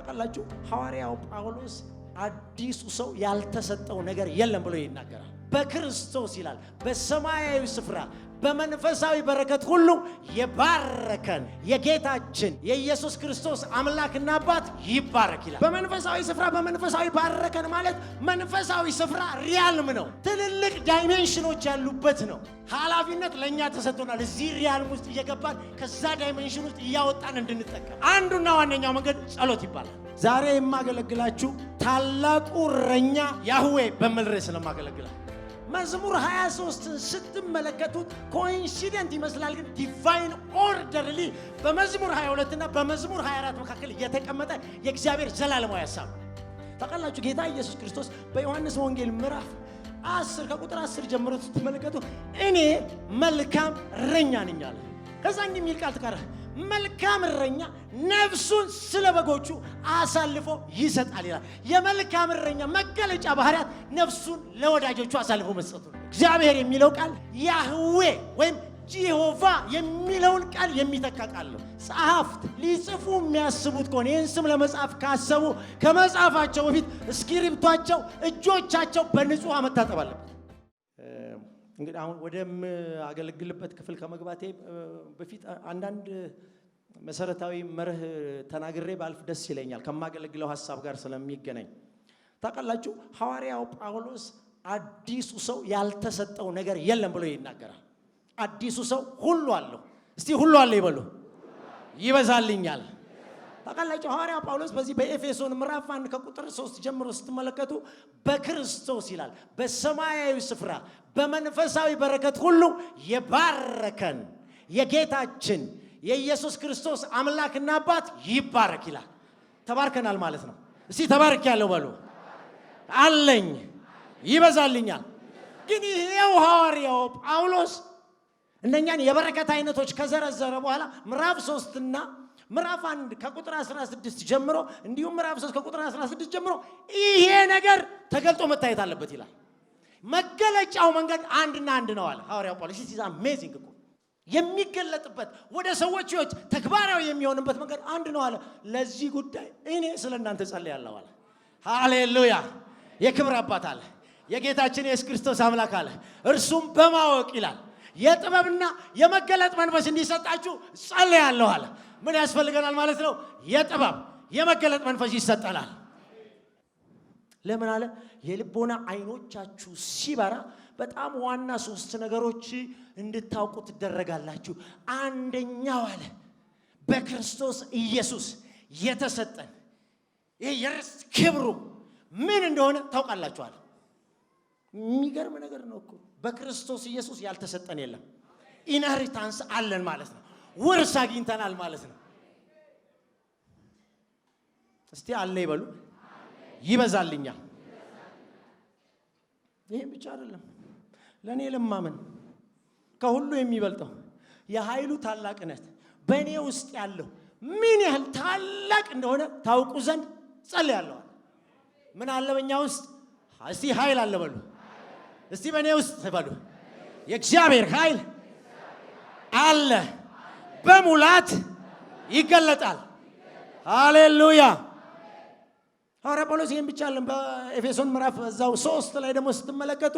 ታውቃላችሁ ሐዋርያው ጳውሎስ አዲሱ ሰው ያልተሰጠው ነገር የለም ብሎ ይናገራል። በክርስቶስ ይላል በሰማያዊ ስፍራ በመንፈሳዊ በረከት ሁሉ የባረከን የጌታችን የኢየሱስ ክርስቶስ አምላክና አባት ይባረክ ይላል። በመንፈሳዊ ስፍራ በመንፈሳዊ ባረከን ማለት መንፈሳዊ ስፍራ ሪያልም ነው። ትልልቅ ዳይሜንሽኖች ያሉበት ነው። ኃላፊነት ለኛ ተሰጥቶናል። እዚህ ሪያልም ውስጥ እየገባን ከዛ ዳይሜንሽን ውስጥ እያወጣን እንድንጠቀም አንዱና ዋነኛው መንገድ ጸሎት ይባላል። ዛሬ የማገለግላችሁ ታላቁ እረኛ ያህዌ በሚል ርዕስ ነው የማገለግላችሁ። መዝሙር 23 ስትመለከቱት ኮኢንሲደንት ይመስላል፣ ግን ዲቫይን ኦርደርሊ በመዝሙር 22 እና በመዝሙር 24 መካከል የተቀመጠ የእግዚአብሔር ዘላለማዊ ሐሳብ ታውቃላችሁ። ጌታ ኢየሱስ ክርስቶስ በዮሐንስ ወንጌል ምዕራፍ 10 ከቁጥር 10 ጀምሮ ስትመለከቱ እኔ መልካም እረኛ ነኝ አለ። ከዛ እንዲህ የሚል ቃል ተቀረ፣ መልካም እረኛ ነፍሱን ስለ በጎቹ አሳልፎ ይሰጣል ይላል። የመልካም እረኛ መገለጫ ባህሪያት ነፍሱን ለወዳጆቹ አሳልፎ መስጠቱ ነው። እግዚአብሔር የሚለው ቃል ያህዌ ወይም ጂሆቫ የሚለውን ቃል የሚተካ ቃል ነው። ጸሐፍት ሊጽፉ የሚያስቡት ከሆነ ይህን ስም ለመጻፍ ካሰቡ ከመጻፋቸው በፊት እስክሪብቷቸው እጆቻቸው በንጹህ መታጠብ አለበት። እንግዲህ አሁን ወደማገለግልበት ክፍል ከመግባቴ በፊት አንዳንድ መሰረታዊ መርህ ተናግሬ ባልፍ ደስ ይለኛል፣ ከማገለግለው ሐሳብ ጋር ስለሚገናኝ። ታውቃላችሁ ሐዋርያው ጳውሎስ አዲሱ ሰው ያልተሰጠው ነገር የለም ብሎ ይናገራል። አዲሱ ሰው ሁሉ አለው። እስቲ ሁሉ አለ ይበሉ። ይበዛልኛል። ታውቃላችሁ ሐዋርያው ጳውሎስ በዚህ በኤፌሶን ምዕራፍ 1 ከቁጥር 3 ጀምሮ ስትመለከቱ በክርስቶስ ይላል በሰማያዊ ስፍራ በመንፈሳዊ በረከት ሁሉ የባረከን የጌታችን የኢየሱስ ክርስቶስ አምላክና አባት ይባረክ ይላል። ተባርከናል ማለት ነው። እስቲ ተባርክ ያለው በሉ። አለኝ ይበዛልኛል። ግን ይሄው ሐዋርያው ጳውሎስ እነኛን የበረከት አይነቶች ከዘረዘረ በኋላ ምዕራፍ 3 እና ምዕራፍ 1 ከቁጥር 16 ጀምሮ እንዲሁም ምዕራፍ 3 ከቁጥር 16 ጀምሮ ይሄ ነገር ተገልጦ መታየት አለበት ይላል። መገለጫው መንገድ አንድና አንድ ነው አለ ሐዋርያው ጳውሎስ። ኢትስ አሜዚንግ እኮ የሚገለጥበት ወደ ሰዎች ሕይወት ተግባራዊ የሚሆንበት መንገድ አንድ ነው አለ። ለዚህ ጉዳይ እኔ ስለእናንተ ጸልያለሁ አለ። ሃሌሉያ! የክብር አባት አለ፣ የጌታችን የኢየሱስ ክርስቶስ አምላክ አለ። እርሱም በማወቅ ይላል የጥበብና የመገለጥ መንፈስ እንዲሰጣችሁ ጸልያለሁ አለ። ምን ያስፈልገናል ማለት ነው? የጥበብ የመገለጥ መንፈስ ይሰጠናል። ለምን አለ? የልቦና አይኖቻችሁ ሲበራ በጣም ዋና 3 ነገሮች እንድታውቁ ትደረጋላችሁ። አንደኛው አለ በክርስቶስ ኢየሱስ የተሰጠን ይሄ የርስት ክብሩ ምን እንደሆነ ታውቃላችኋል። የሚገርም ነገር ነው እኮ በክርስቶስ ኢየሱስ ያልተሰጠን የለም። ኢንሄሪታንስ አለን ማለት ነው። ውርስ አግኝተናል ማለት ነው። እስቲ አለ ይበሉ። ይበዛልኛል። ይሄን ብቻ አይደለም፣ ለኔ ለማመን ከሁሉ የሚበልጠው የኃይሉ ታላቅነት በእኔ ውስጥ ያለው ምን ያህል ታላቅ እንደሆነ ታውቁ ዘንድ ጸልያለሁ። ምን አለ በእኛ ውስጥ? እስቲ ኃይል አለ በሉ። እስቲ በእኔ ውስጥ በሉ። የእግዚአብሔር ኃይል አለ፣ በሙላት ይገለጣል። ሃሌሉያ! ሐዋርያ ጳውሎስ ይህን ብቻ አለን። በኤፌሶን ምዕራፍ እዛው 3 ላይ ደግሞ ስትመለከቱ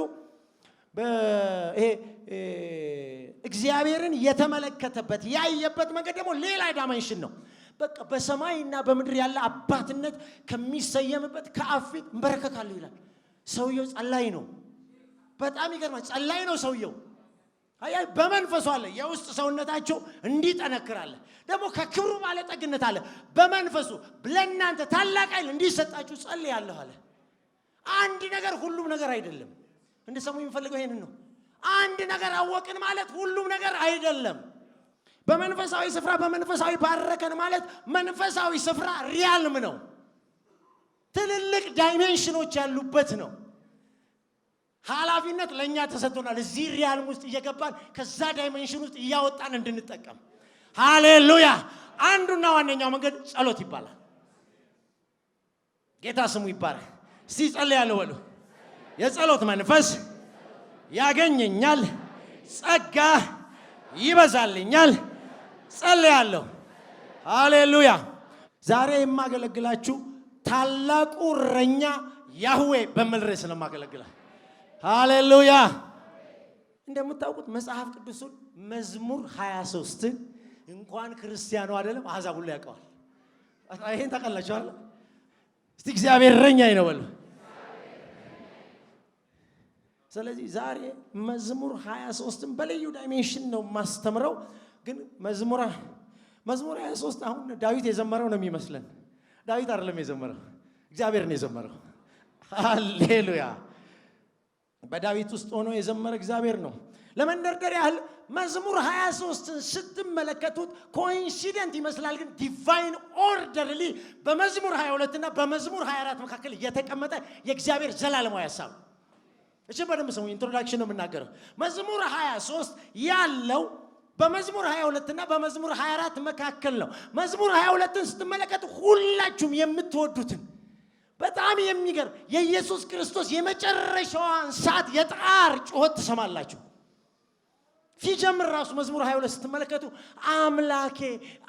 እግዚአብሔርን የተመለከተበት ያየበት መንገድ ደግሞ ሌላ ዳይሜንሽን ነው። በቃ በሰማይና በምድር ያለ አባትነት ከሚሰየምበት ከአብ ፊት እንበረከካለሁ ይላል። ሰውየው ጸላይ ነው። በጣም ይገርማል። ጸላይ ነው ሰውየው። አይ በመንፈሱ አለ። የውስጥ ሰውነታቸው እንዲጠነክር አለ። ደግሞ ከክብሩ ባለጠግነት አለ። በመንፈሱ ለእናንተ ታላቅ ኃይል እንዲሰጣችሁ ጸልያለሁ አለ። አንድ ነገር ሁሉም ነገር አይደለም። እንደ ሰሙ የሚፈልገው ይሄንን ነው። አንድ ነገር አወቅን ማለት ሁሉም ነገር አይደለም። በመንፈሳዊ ስፍራ በመንፈሳዊ ባረከን ማለት መንፈሳዊ ስፍራ ሪያልም ነው። ትልልቅ ዳይሜንሽኖች ያሉበት ነው። ኃላፊነት ለኛ ተሰጥቶናል። እዚህ ሪያልም ውስጥ እየገባን ከዛ ዳይሜንሽን ውስጥ እያወጣን እንድንጠቀም። ሃሌሉያ! አንዱና ዋነኛው መንገድ ጸሎት ይባላል። ጌታ ስሙ ይባረክ። እስቲ ጸልያለሁ በሉ። የጸሎት መንፈስ ያገኘኛል፣ ጸጋ ይበዛልኛል፣ ጸልያለሁ። ሃሌሉያ! ዛሬ የማገለግላችሁ ታላቁ እረኛ ያህዌ በሚል ርዕስ ነው የማገለግላችሁ። ሃሌሉያ። እንደምታውቁት መጽሐፍ ቅዱስን መዝሙር 23 እንኳን ክርስቲያኑ አይደለም አሕዛብ ሁሉ ያውቀዋል። ይሄን ታውቃላችሁ አይደል? እስቲ እግዚአብሔር እረኛዬ ነው በሉ። ስለዚህ ዛሬ መዝሙር 23ን በልዩ ዳይሜንሽን ነው ማስተምረው። ግን መዝሙር 23 አሁን ዳዊት የዘመረው ነው የሚመስለን። ዳዊት አይደለም የዘመረው፣ እግዚአብሔር ነው የዘመረው። ሃሌሉያ። በዳዊት ውስጥ ሆኖ የዘመረ እግዚአብሔር ነው። ለመንደርደር ያህል መዝሙር 23ን ስትመለከቱት ኮኢንሲደንት ይመስላል፣ ግን ዲቫይን ኦርደርሊ በመዝሙር 22 እና በመዝሙር 24 መካከል የተቀመጠ የእግዚአብሔር ዘላለማዊ ሐሳብ። እሺ በደንብ ስሙ። ኢንትሮዳክሽን ነው የምናገረው። መዝሙር 23 ያለው በመዝሙር 22 እና በመዝሙር 24 መካከል ነው። መዝሙር 22ን ስትመለከቱ ሁላችሁም የምትወዱትን በጣም የሚገርም የኢየሱስ ክርስቶስ የመጨረሻዋን ሰዓት የጣር ጩኸት ትሰማላችሁ። ሲጀምር ራሱ መዝሙር 22 ስትመለከቱ አምላኬ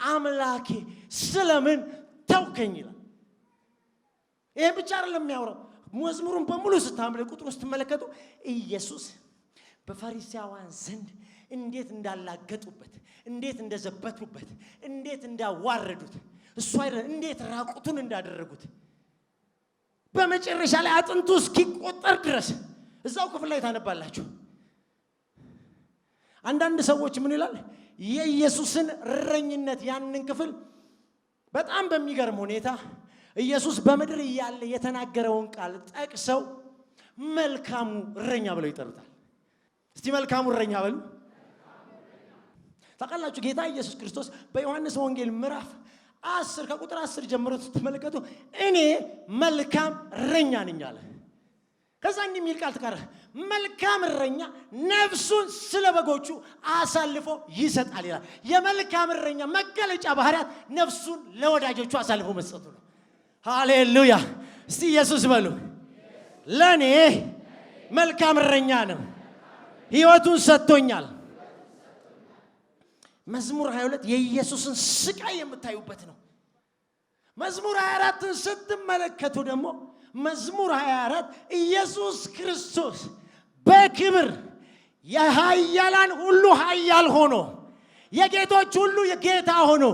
አምላኬ ስለምን ተውከኝ ይላል። ይሄ ብቻ አይደለም የሚያወራው። መዝሙሩን በሙሉ ስታምሩ ቁጥሩን ስትመለከቱ ኢየሱስ በፈሪሳውያን ዘንድ እንዴት እንዳላገጡበት፣ እንዴት እንደዘበቱበት፣ እንዴት እንዳዋረዱት፣ እሱ አይደል እንዴት ራቁቱን እንዳደረጉት፣ በመጨረሻ ላይ አጥንቱ እስኪቆጠር ድረስ እዛው ክፍል ላይ ታነባላችሁ። አንዳንድ ሰዎች ምን ይላል? የኢየሱስን እረኝነት ያንን ክፍል በጣም በሚገርም ሁኔታ ኢየሱስ በምድር እያለ የተናገረውን ቃል ጠቅሰው መልካሙ እረኛ ብለው ይጠሩታል። እስቲ መልካሙ እረኛ በሉ። ታውቃላችሁ ጌታ ኢየሱስ ክርስቶስ በዮሐንስ ወንጌል ምዕራፍ 10 ከቁጥር 10 ጀምሮ ስትመለከቱ እኔ መልካም እረኛ ነኝ አለ። ከዛ እንዲህ የሚል ቃል ተቀረ፣ መልካም እረኛ ነፍሱን ስለ በጎቹ አሳልፎ ይሰጣል ይላል። የመልካም እረኛ መገለጫ ባህሪያት ነፍሱን ለወዳጆቹ አሳልፎ መስጠቱ ነው። ሃሌሉያ። እስቲ ኢየሱስ በሉ። ለኔ መልካም እረኛ ነው፣ ሕይወቱን ሰጥቶኛል። መዝሙር 22 የኢየሱስን ስቃይ የምታዩበት ነው። መዝሙር 24ን ስትመለከቱ ደግሞ መዝሙር 24 ኢየሱስ ክርስቶስ በክብር የኃያላን ሁሉ ኃያል ሆኖ የጌቶች ሁሉ የጌታ ሆኖ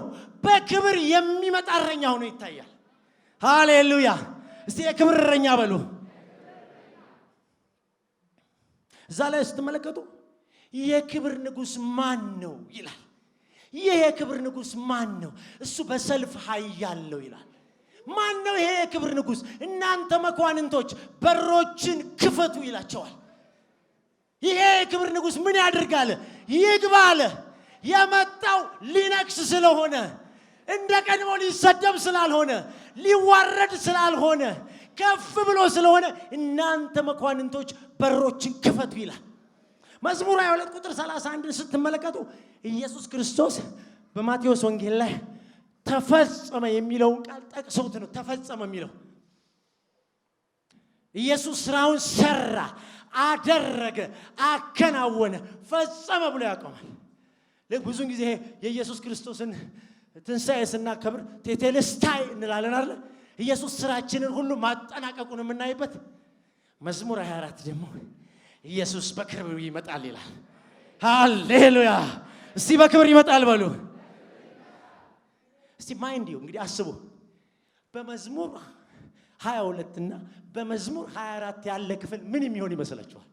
በክብር የሚመጣ እረኛ ሆኖ ይታያል። ሃሌሉያ። እስቲ የክብር እረኛ በሉ። እዛ ላይ ስትመለከቱ የክብር ንጉሥ ማን ነው ይላል። ይሄ የክብር ንጉሥ ማን ነው? እሱ በሰልፍ ኃያል ነው ይላል። ማን ነው ይሄ የክብር ንጉሥ? እናንተ መኳንንቶች በሮችን ክፈቱ ይላቸዋል። ይሄ የክብር ንጉሥ ምን ያድርጋል? ይግባ አለ። የመጣው ሊነክስ ስለሆነ፣ እንደ ቀድሞ ሊሰደብ ስላልሆነ፣ ሊዋረድ ስላልሆነ፣ ከፍ ብሎ ስለሆነ እናንተ መኳንንቶች በሮችን ክፈቱ ይላል። መዝሙር 22 ቁጥር 31 ስትመለከቱ ኢየሱስ ክርስቶስ በማቴዎስ ወንጌል ላይ ተፈጸመ የሚለውን ቃል ጠቅሰውት ነው። ተፈጸመ የሚለው ኢየሱስ ስራውን ሰራ፣ አደረገ፣ አከናወነ፣ ፈጸመ ብሎ ያቆማል። ብዙ ጊዜ የኢየሱስ ክርስቶስን ትንሣኤ ስናከብር ቴቴልስታይ እንላለን አይደል? ኢየሱስ ስራችንን ሁሉ ማጠናቀቁን የምናይበት። መዝሙር 24 ደግሞ ኢየሱስ በክብር ይመጣል ይላል። ሃሌሉያ። እስቲ በክብር ይመጣል በሉ። እስቲ ማይንድ ዩ እንግዲህ አስቡ። በመዝሙር 22 እና በመዝሙር 24 ያለ ክፍል ምን የሚሆን ይመስላችኋል?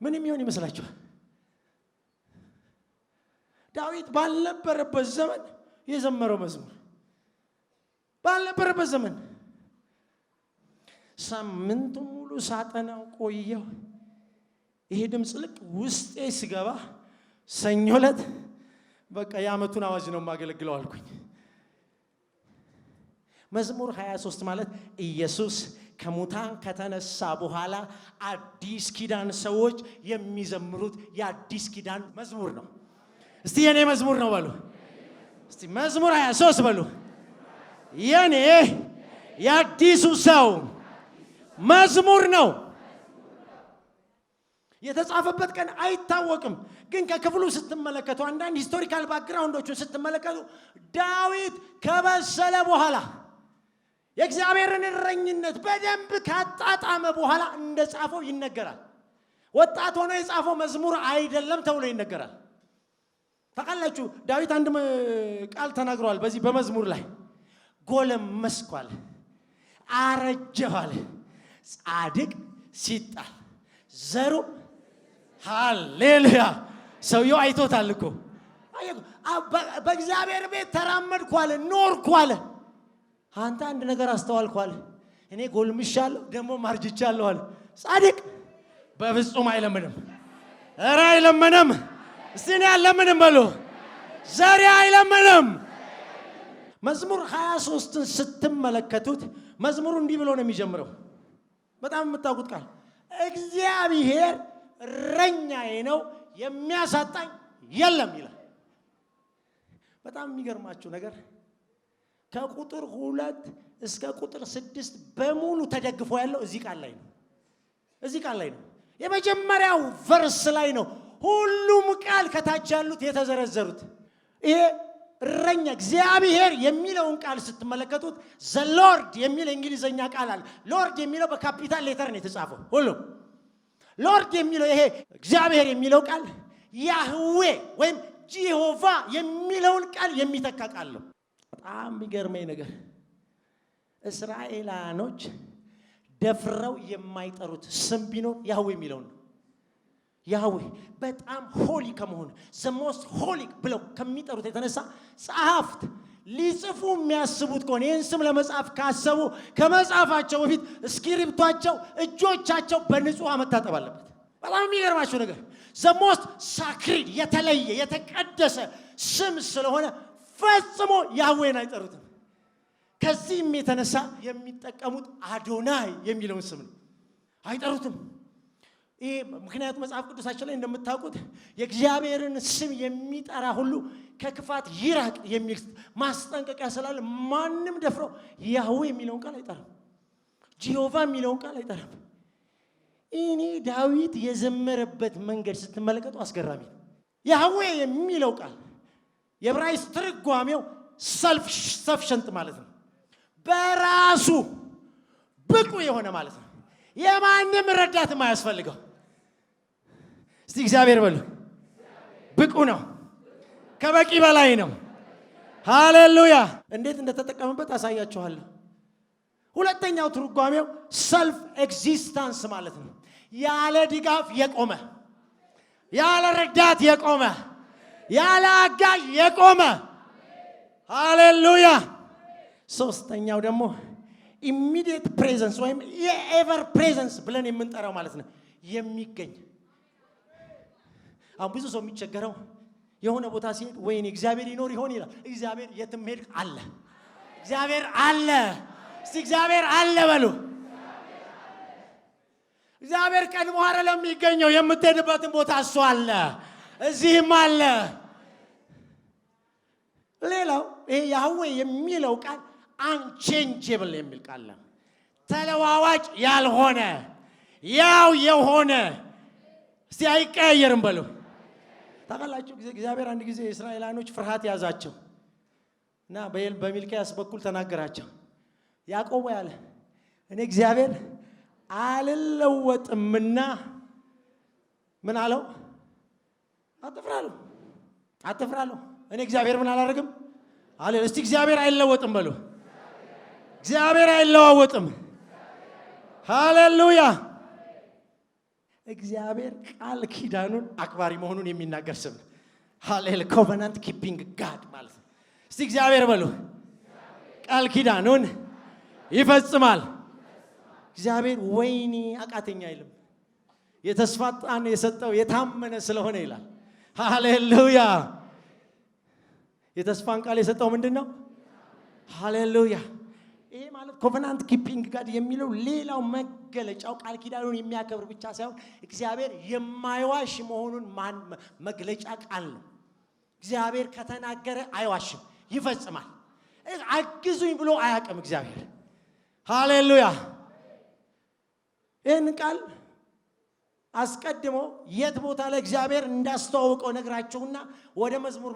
ምን የሚሆን ይመስላችኋል? ዳዊት ባልነበረበት ዘመን የዘመረው መዝሙር፣ ባልነበረበት ዘመን ሳምንቱ ሙሉ ሳጠናው ቆየው። ይሄ ድምፅ ልክ ውስጤ ሲገባ ሰኞ ዕለት በቃ የዓመቱን አዋጅ ነው የማገለግለው አልኩኝ። መዝሙር 23 ማለት ኢየሱስ ከሙታን ከተነሳ በኋላ አዲስ ኪዳን ሰዎች የሚዘምሩት የአዲስ ኪዳን መዝሙር ነው። እስቲ የኔ መዝሙር ነው በሉ። እስቲ መዝሙር 23 በሉ። የኔ የአዲሱ ሰው መዝሙር ነው። የተጻፈበት ቀን አይታወቅም። ግን ከክፍሉ ስትመለከቱ አንዳንድ ሂስቶሪካል ባክግራውንዶችን ስትመለከቱ ዳዊት ከበሰለ በኋላ የእግዚአብሔርን እረኝነት በደንብ ካጣጣመ በኋላ እንደጻፈው ይነገራል። ወጣት ሆኖ የጻፈው መዝሙር አይደለም ተብሎ ይነገራል። ታውቃላችሁ ዳዊት አንድ ቃል ተናግሯል በዚህ በመዝሙር ላይ ጎለመስኩ አለ፣ አረጀሁ አለ፣ ጻድቅ ሲጣል ዘሩ ሃሌሉያ። ሰውየው አይቶታል እኮ በእግዚአብሔር ቤት ተራመድኩ አለ፣ ኖርኩ አለ። አንተ አንድ ነገር አስተዋልኩ አለ፣ እኔ ጎልምሻለሁ ደግሞ ማርጅቻለሁ አለ። ጻድቅ በፍጹም አይለምንም። ኧረ አይለምንም። እስቲ እኔ አልለምንም በሉ። ዘሬ አይለምንም። መዝሙር 23ን ስትመለከቱት መዝሙሩ እንዲህ ብሎ ነው የሚጀምረው። በጣም የምታውቁት ቃል እግዚአብሔር እረኛዬ ነው የሚያሳጣኝ የለም ይላል። በጣም የሚገርማችሁ ነገር ከቁጥር 2 እስከ ቁጥር 6 በሙሉ ተደግፎ ያለው እዚህ ቃል ላይ ነው። እዚህ ቃል ላይ ነው። የመጀመሪያው ቨርስ ላይ ነው ሁሉም ቃል ከታች ያሉት የተዘረዘሩት። ይሄ እረኛ እግዚአብሔር የሚለውን ቃል ስትመለከቱት ዘ ሎርድ የሚል እንግሊዘኛ ቃል አለ። ሎርድ የሚለው በካፒታል ሌተር ነው የተጻፈው። ሁሉም ሎርድ የሚለው ይሄ እግዚአብሔር የሚለው ቃል ያህዌ ወይም ጂሆቫ የሚለውን ቃል የሚተካ ቃል ነው። በጣም የሚገርመኝ ነገር እስራኤላኖች ደፍረው የማይጠሩት ስም ቢኖር ያህዌ የሚለውን ነው። ያህዌ በጣም ሆሊ ከመሆኑ the most holy ብለው ከሚጠሩት የተነሳ ጸሐፍት ሊጽፉ የሚያስቡት ከሆነ ይህን ስም ለመጻፍ ካሰቡ ከመጻፋቸው በፊት እስክሪብቷቸው እጆቻቸው በንጹህ መታጠብ አለበት። በጣም የሚገርማችሁ ነገር the most sacred የተለየ የተቀደሰ ስም ስለሆነ ፈጽሞ ያህዌን አይጠሩትም። ከዚህም የተነሳ የሚጠቀሙት አዶናይ የሚለውን ስም ነው፣ አይጠሩትም። ይሄ ምክንያቱም መጽሐፍ ቅዱሳችን ላይ እንደምታውቁት የእግዚአብሔርን ስም የሚጠራ ሁሉ ከክፋት ይራቅ የሚል ማስጠንቀቂያ ስላለ ማንም ደፍሮ ያህዌ የሚለውን ቃል አይጠራም፣ ጂሆቫ የሚለውን ቃል አይጠራም። እኔ ዳዊት የዘመረበት መንገድ ስትመለከቱ አስገራሚ ነው። ያህዌ የሚለው ቃል የዕብራይስጥ ትርጓሜው ሰልፍ ሰፊሸንት ማለት ነው። በራሱ ብቁ የሆነ ማለት ነው። የማንም ረዳት የማያስፈልገው። እስቲ እግዚአብሔር በሉ። ብቁ ነው፣ ከበቂ በላይ ነው። ሃሌሉያ። እንዴት እንደተጠቀመበት አሳያችኋለሁ። ሁለተኛው ትርጓሜው ሰልፍ ኤግዚስተንስ ማለት ነው። ያለ ድጋፍ የቆመ፣ ያለ ረዳት የቆመ፣ ያለ አጋዥ የቆመ። ሃሌሉያ። ሶስተኛው ደግሞ ኢሚዲየት ፕሬዘንስ ወይም የኤቨር ፕሬዘንስ ብለን የምንጠራው ማለት ነው። የሚገኝ አሁን ብዙ ሰው የሚቸገረው የሆነ ቦታ ሲሄድ ወይኔ እግዚአብሔር ይኖር ይሆን ይላል። እግዚአብሔር የትም ሄድ አለ። እግዚአብሔር አለ። እስቲ እግዚአብሔር አለ በሉ። እግዚአብሔር ቀድሞ አይደለም የሚገኘው፣ የምትሄድበትን ቦታ እሱ አለ፣ እዚህም አለ። ሌላው ይሄ ያህዌ የሚለው ቃል አንቼንጀብል የሚል ቃል ነው። ተለዋዋጭ ያልሆነ ያው የሆነ እስቲ አይቀያየርም በሉ። ታውቃላችሁ እግዚአብሔር አንድ ጊዜ እስራኤላኖች ፍርሃት ያዛቸው እና በሚልክያስ በኩል ተናገራቸው። ያዕቆብ ያለ እኔ እግዚአብሔር አልለወጥምና ምን አለው? አትፍራለሁ፣ አትፍራለሁ። እኔ እግዚአብሔር ምን አላደርግም አለ። እስቲ እግዚአብሔር አይለወጥም በሉ። እግዚአብሔር አይለዋወጥም። ሃሌሉያ። እግዚአብሔር ቃል ኪዳኑን አክባሪ መሆኑን የሚናገር ስም ነው። ሃሌሉያ። ኮቨናንት ኪፒንግ ጋድ ማለት ነው። እስቲ እግዚአብሔር በሉ። ቃል ኪዳኑን ይፈጽማል። እግዚአብሔር ወይኔ አቃተኛ አይልም። የተስፋ ቃል የሰጠው የታመነ ስለሆነ ይላል። ሃሌሉያ። የተስፋን ቃል የሰጠው ምንድነው? ሃሌሉያ። ይሄ ማለት ኮቨናንት ኪፒንግ ጋድ የሚለው ሌላው መገለጫው ቃል ኪዳኑን የሚያከብር ብቻ ሳይሆን እግዚአብሔር የማይዋሽ መሆኑን መግለጫ ቃል ነው። እግዚአብሔር ከተናገረ አይዋሽም፣ ይፈጽማል። አግዙኝ ብሎ አያውቅም እግዚአብሔር። ሃሌሉያ። ይህን ቃል አስቀድሞ የት ቦታ ላይ እግዚአብሔር እንዳስተዋወቀው ነግራቸውና ወደ መዝሙር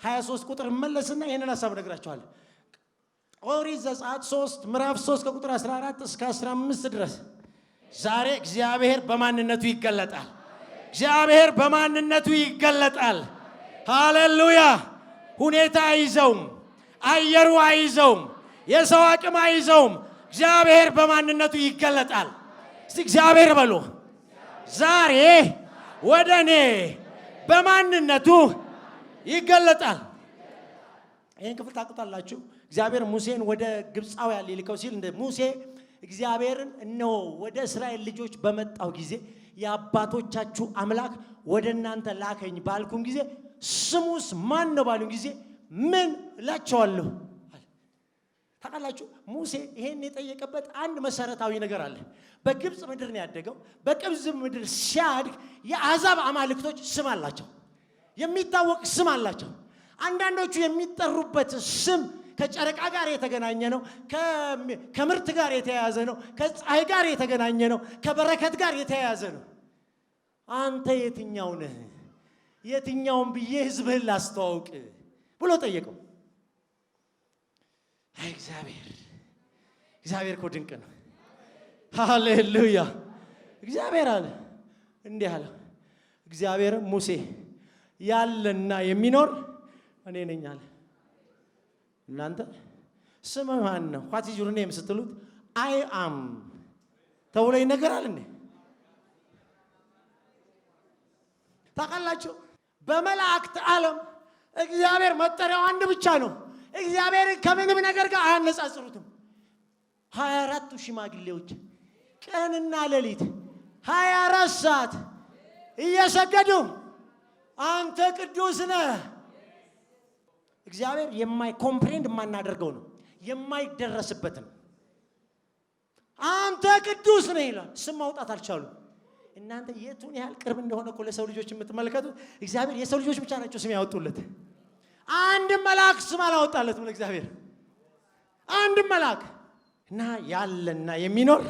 23 ቁጥር መለስና ይሄንን ሐሳብ ነግራቸዋለሁ። ኦሪት ዘጸአት 3 ምዕራፍ 3 ከቁጥር 14 እስከ 15 ድረስ ዛሬ እግዚአብሔር በማንነቱ ይገለጣል። እግዚአብሔር በማንነቱ ይገለጣል። ሃሌሉያ! ሁኔታ አይዘውም፣ አየሩ አይዘውም፣ የሰው አቅም አይዘውም። እግዚአብሔር በማንነቱ ይገለጣል። እስቲ እግዚአብሔር በሉ ዛሬ ወደ እኔ በማንነቱ ይገለጣል። ይህን ክፍል ታውቁታላችሁ። እግዚአብሔር ሙሴን ወደ ግብፃውያን ሊልከው ሲል እንደ ሙሴ እግዚአብሔርን እነሆ ወደ እስራኤል ልጆች በመጣው ጊዜ የአባቶቻችሁ አምላክ ወደ እናንተ ላከኝ ባልኩም ጊዜ ስሙስ ማን ነው ባሉን ጊዜ ምን እላቸዋለሁ? ታውቃላችሁ ሙሴ ይሄን የጠየቀበት አንድ መሰረታዊ ነገር አለ። በግብፅ ምድር ነው ያደገው። በግብፅ ምድር ሲያድግ የአሕዛብ አማልክቶች ስም አላቸው፣ የሚታወቅ ስም አላቸው። አንዳንዶቹ የሚጠሩበት ስም ከጨረቃ ጋር የተገናኘ ነው፣ ከምርት ጋር የተያያዘ ነው፣ ከፀሐይ ጋር የተገናኘ ነው፣ ከበረከት ጋር የተያያዘ ነው። አንተ የትኛው ነህ? የትኛውን ብዬ ሕዝብህን ላስተዋውቅ ብሎ ጠየቀው። እግዚአብሔር እኮ ድንቅ ነው። ሃሌሉያ! እግዚአብሔር አለ እንዲህ አለ። እግዚአብሔር ሙሴ ያለና የሚኖር እኔ ነኝ አለ። እናንተ ስምህ ማን ነው? ዋት ኢዝ ዩር ኔም ስትሉት አይ አም ተብሎ ይነገራል እንዴ? ታውቃላችሁ በመላእክት ዓለም እግዚአብሔር መጠሪያው አንድ ብቻ ነው። እግዚአብሔር ከምንም ነገር ጋር አያነጻጽሩትም። 24ቱ ሽማግሌዎች ቀንና ሌሊት 24 ሰዓት እየሰገዱ አንተ ቅዱስ ነህ። እግዚአብሔር ኮምፕሬንድ የማናደርገው ነው፣ የማይደረስበት ነው። አንተ ቅዱስ ነህ ይላል። ስም ማውጣት አልቻሉም። እናንተ የቱን ያህል ቅርብ እንደሆነ እኮ ለሰው ልጆች የምትመለከቱት። እግዚአብሔር የሰው ልጆች ብቻ ናቸው ስም ያወጡለት። አንድ መልአክ ስም አላወጣለትም ለእግዚአብሔር፣ አንድ መልአክ እና ያለና የሚኖር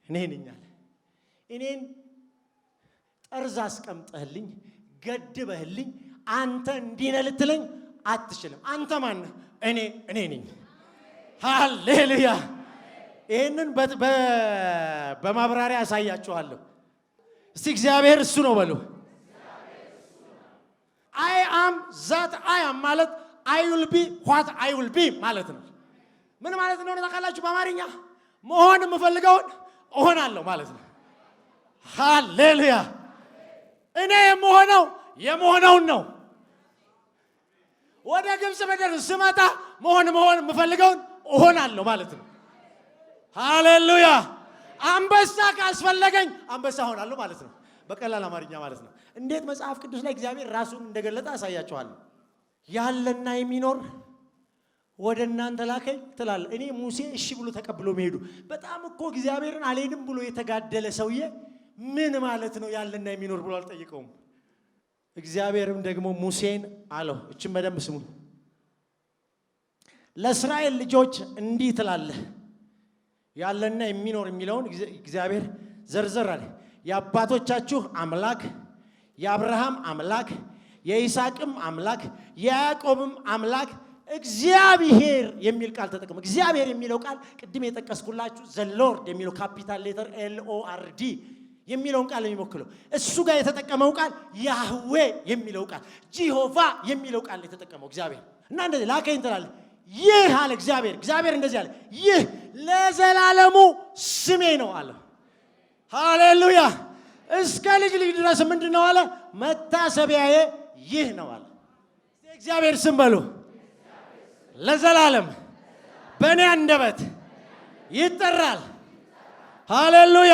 እኔ ነኝ አለ። እኔን ጠርዝ አስቀምጠህልኝ ገድበህልኝ አንተ እንዲህ ነህ ልትለኝ አትችልም። አንተ ማን ነህ? እኔ ነኝ። ሃሌሉያ! ይህንን በማብራሪያ ያሳያችኋለሁ። እስቲ እግዚአብሔር እሱ ነው በሉ። አይ አም ዛት አይ አም ማለት አይ ዊል ቢ ዋት አይ ዊል ቢ ማለት ነው። ምን ማለት እንደሆነ ታውቃላችሁ? በአማርኛ መሆን የምፈልገውን እሆናለሁ ማለት ነው። ሃሌሉያ! እኔ የምሆነውን ነው። ወደ ግብፅ ምድር ስመጣ መሆን የምፈልገውን እሆናለሁ ማለት ነው። ሃሌሉያ! አንበሳ ካስፈለገኝ አንበሳ እሆናለሁ ማለት ነው። በቀላል አማርኛ ማለት ነው። እንዴት መጽሐፍ ቅዱስ ላይ እግዚአብሔር ራሱን እንደገለጠ አሳያችኋለሁ። ያለና የሚኖር ወደ እናንተ ላከኝ ትላለህ። እኔ ሙሴ እሺ ብሎ ተቀብሎ መሄዱ በጣም እኮ እግዚአብሔርን አልሄድም ብሎ የተጋደለ ሰውዬ ምን ማለት ነው? ያለና የሚኖር ብሎ አልጠየቀውም። እግዚአብሔርም ደግሞ ሙሴን አለው፣ እችን በደንብ ስሙ። ለእስራኤል ልጆች እንዲህ ትላለህ። ያለና የሚኖር የሚለውን እግዚአብሔር ዘርዘር አለ። የአባቶቻችሁ አምላክ የአብርሃም አምላክ የይስሐቅም አምላክ የያዕቆብም አምላክ እግዚአብሔር የሚል ቃል ተጠቅሞ እግዚአብሔር የሚለው ቃል ቅድም የጠቀስኩላችሁ ዘ ሎርድ የሚለው ካፒታል ሌተር LORD የሚለውን ቃል የሚወክለው እሱ ጋር የተጠቀመው ቃል ያህዌ የሚለው ቃል ጂሆቫ የሚለው ቃል የተጠቀመው እግዚአብሔር እና እንደዚህ ላከኝ ትላለህ። ይህ አለ እግዚአብሔር እንደዚህ አለ፣ ይህ ለዘላለሙ ስሜ ነው አለ። ሃሌሉያ! እስከ ልጅ ድረስ ምንድነው አለ? መታሰቢያዬ ይህ ነው አለ። እግዚአብሔር ስም በሉ ለዘላለም በእኔ አንደበት ይጠራል። ሃሌሉያ!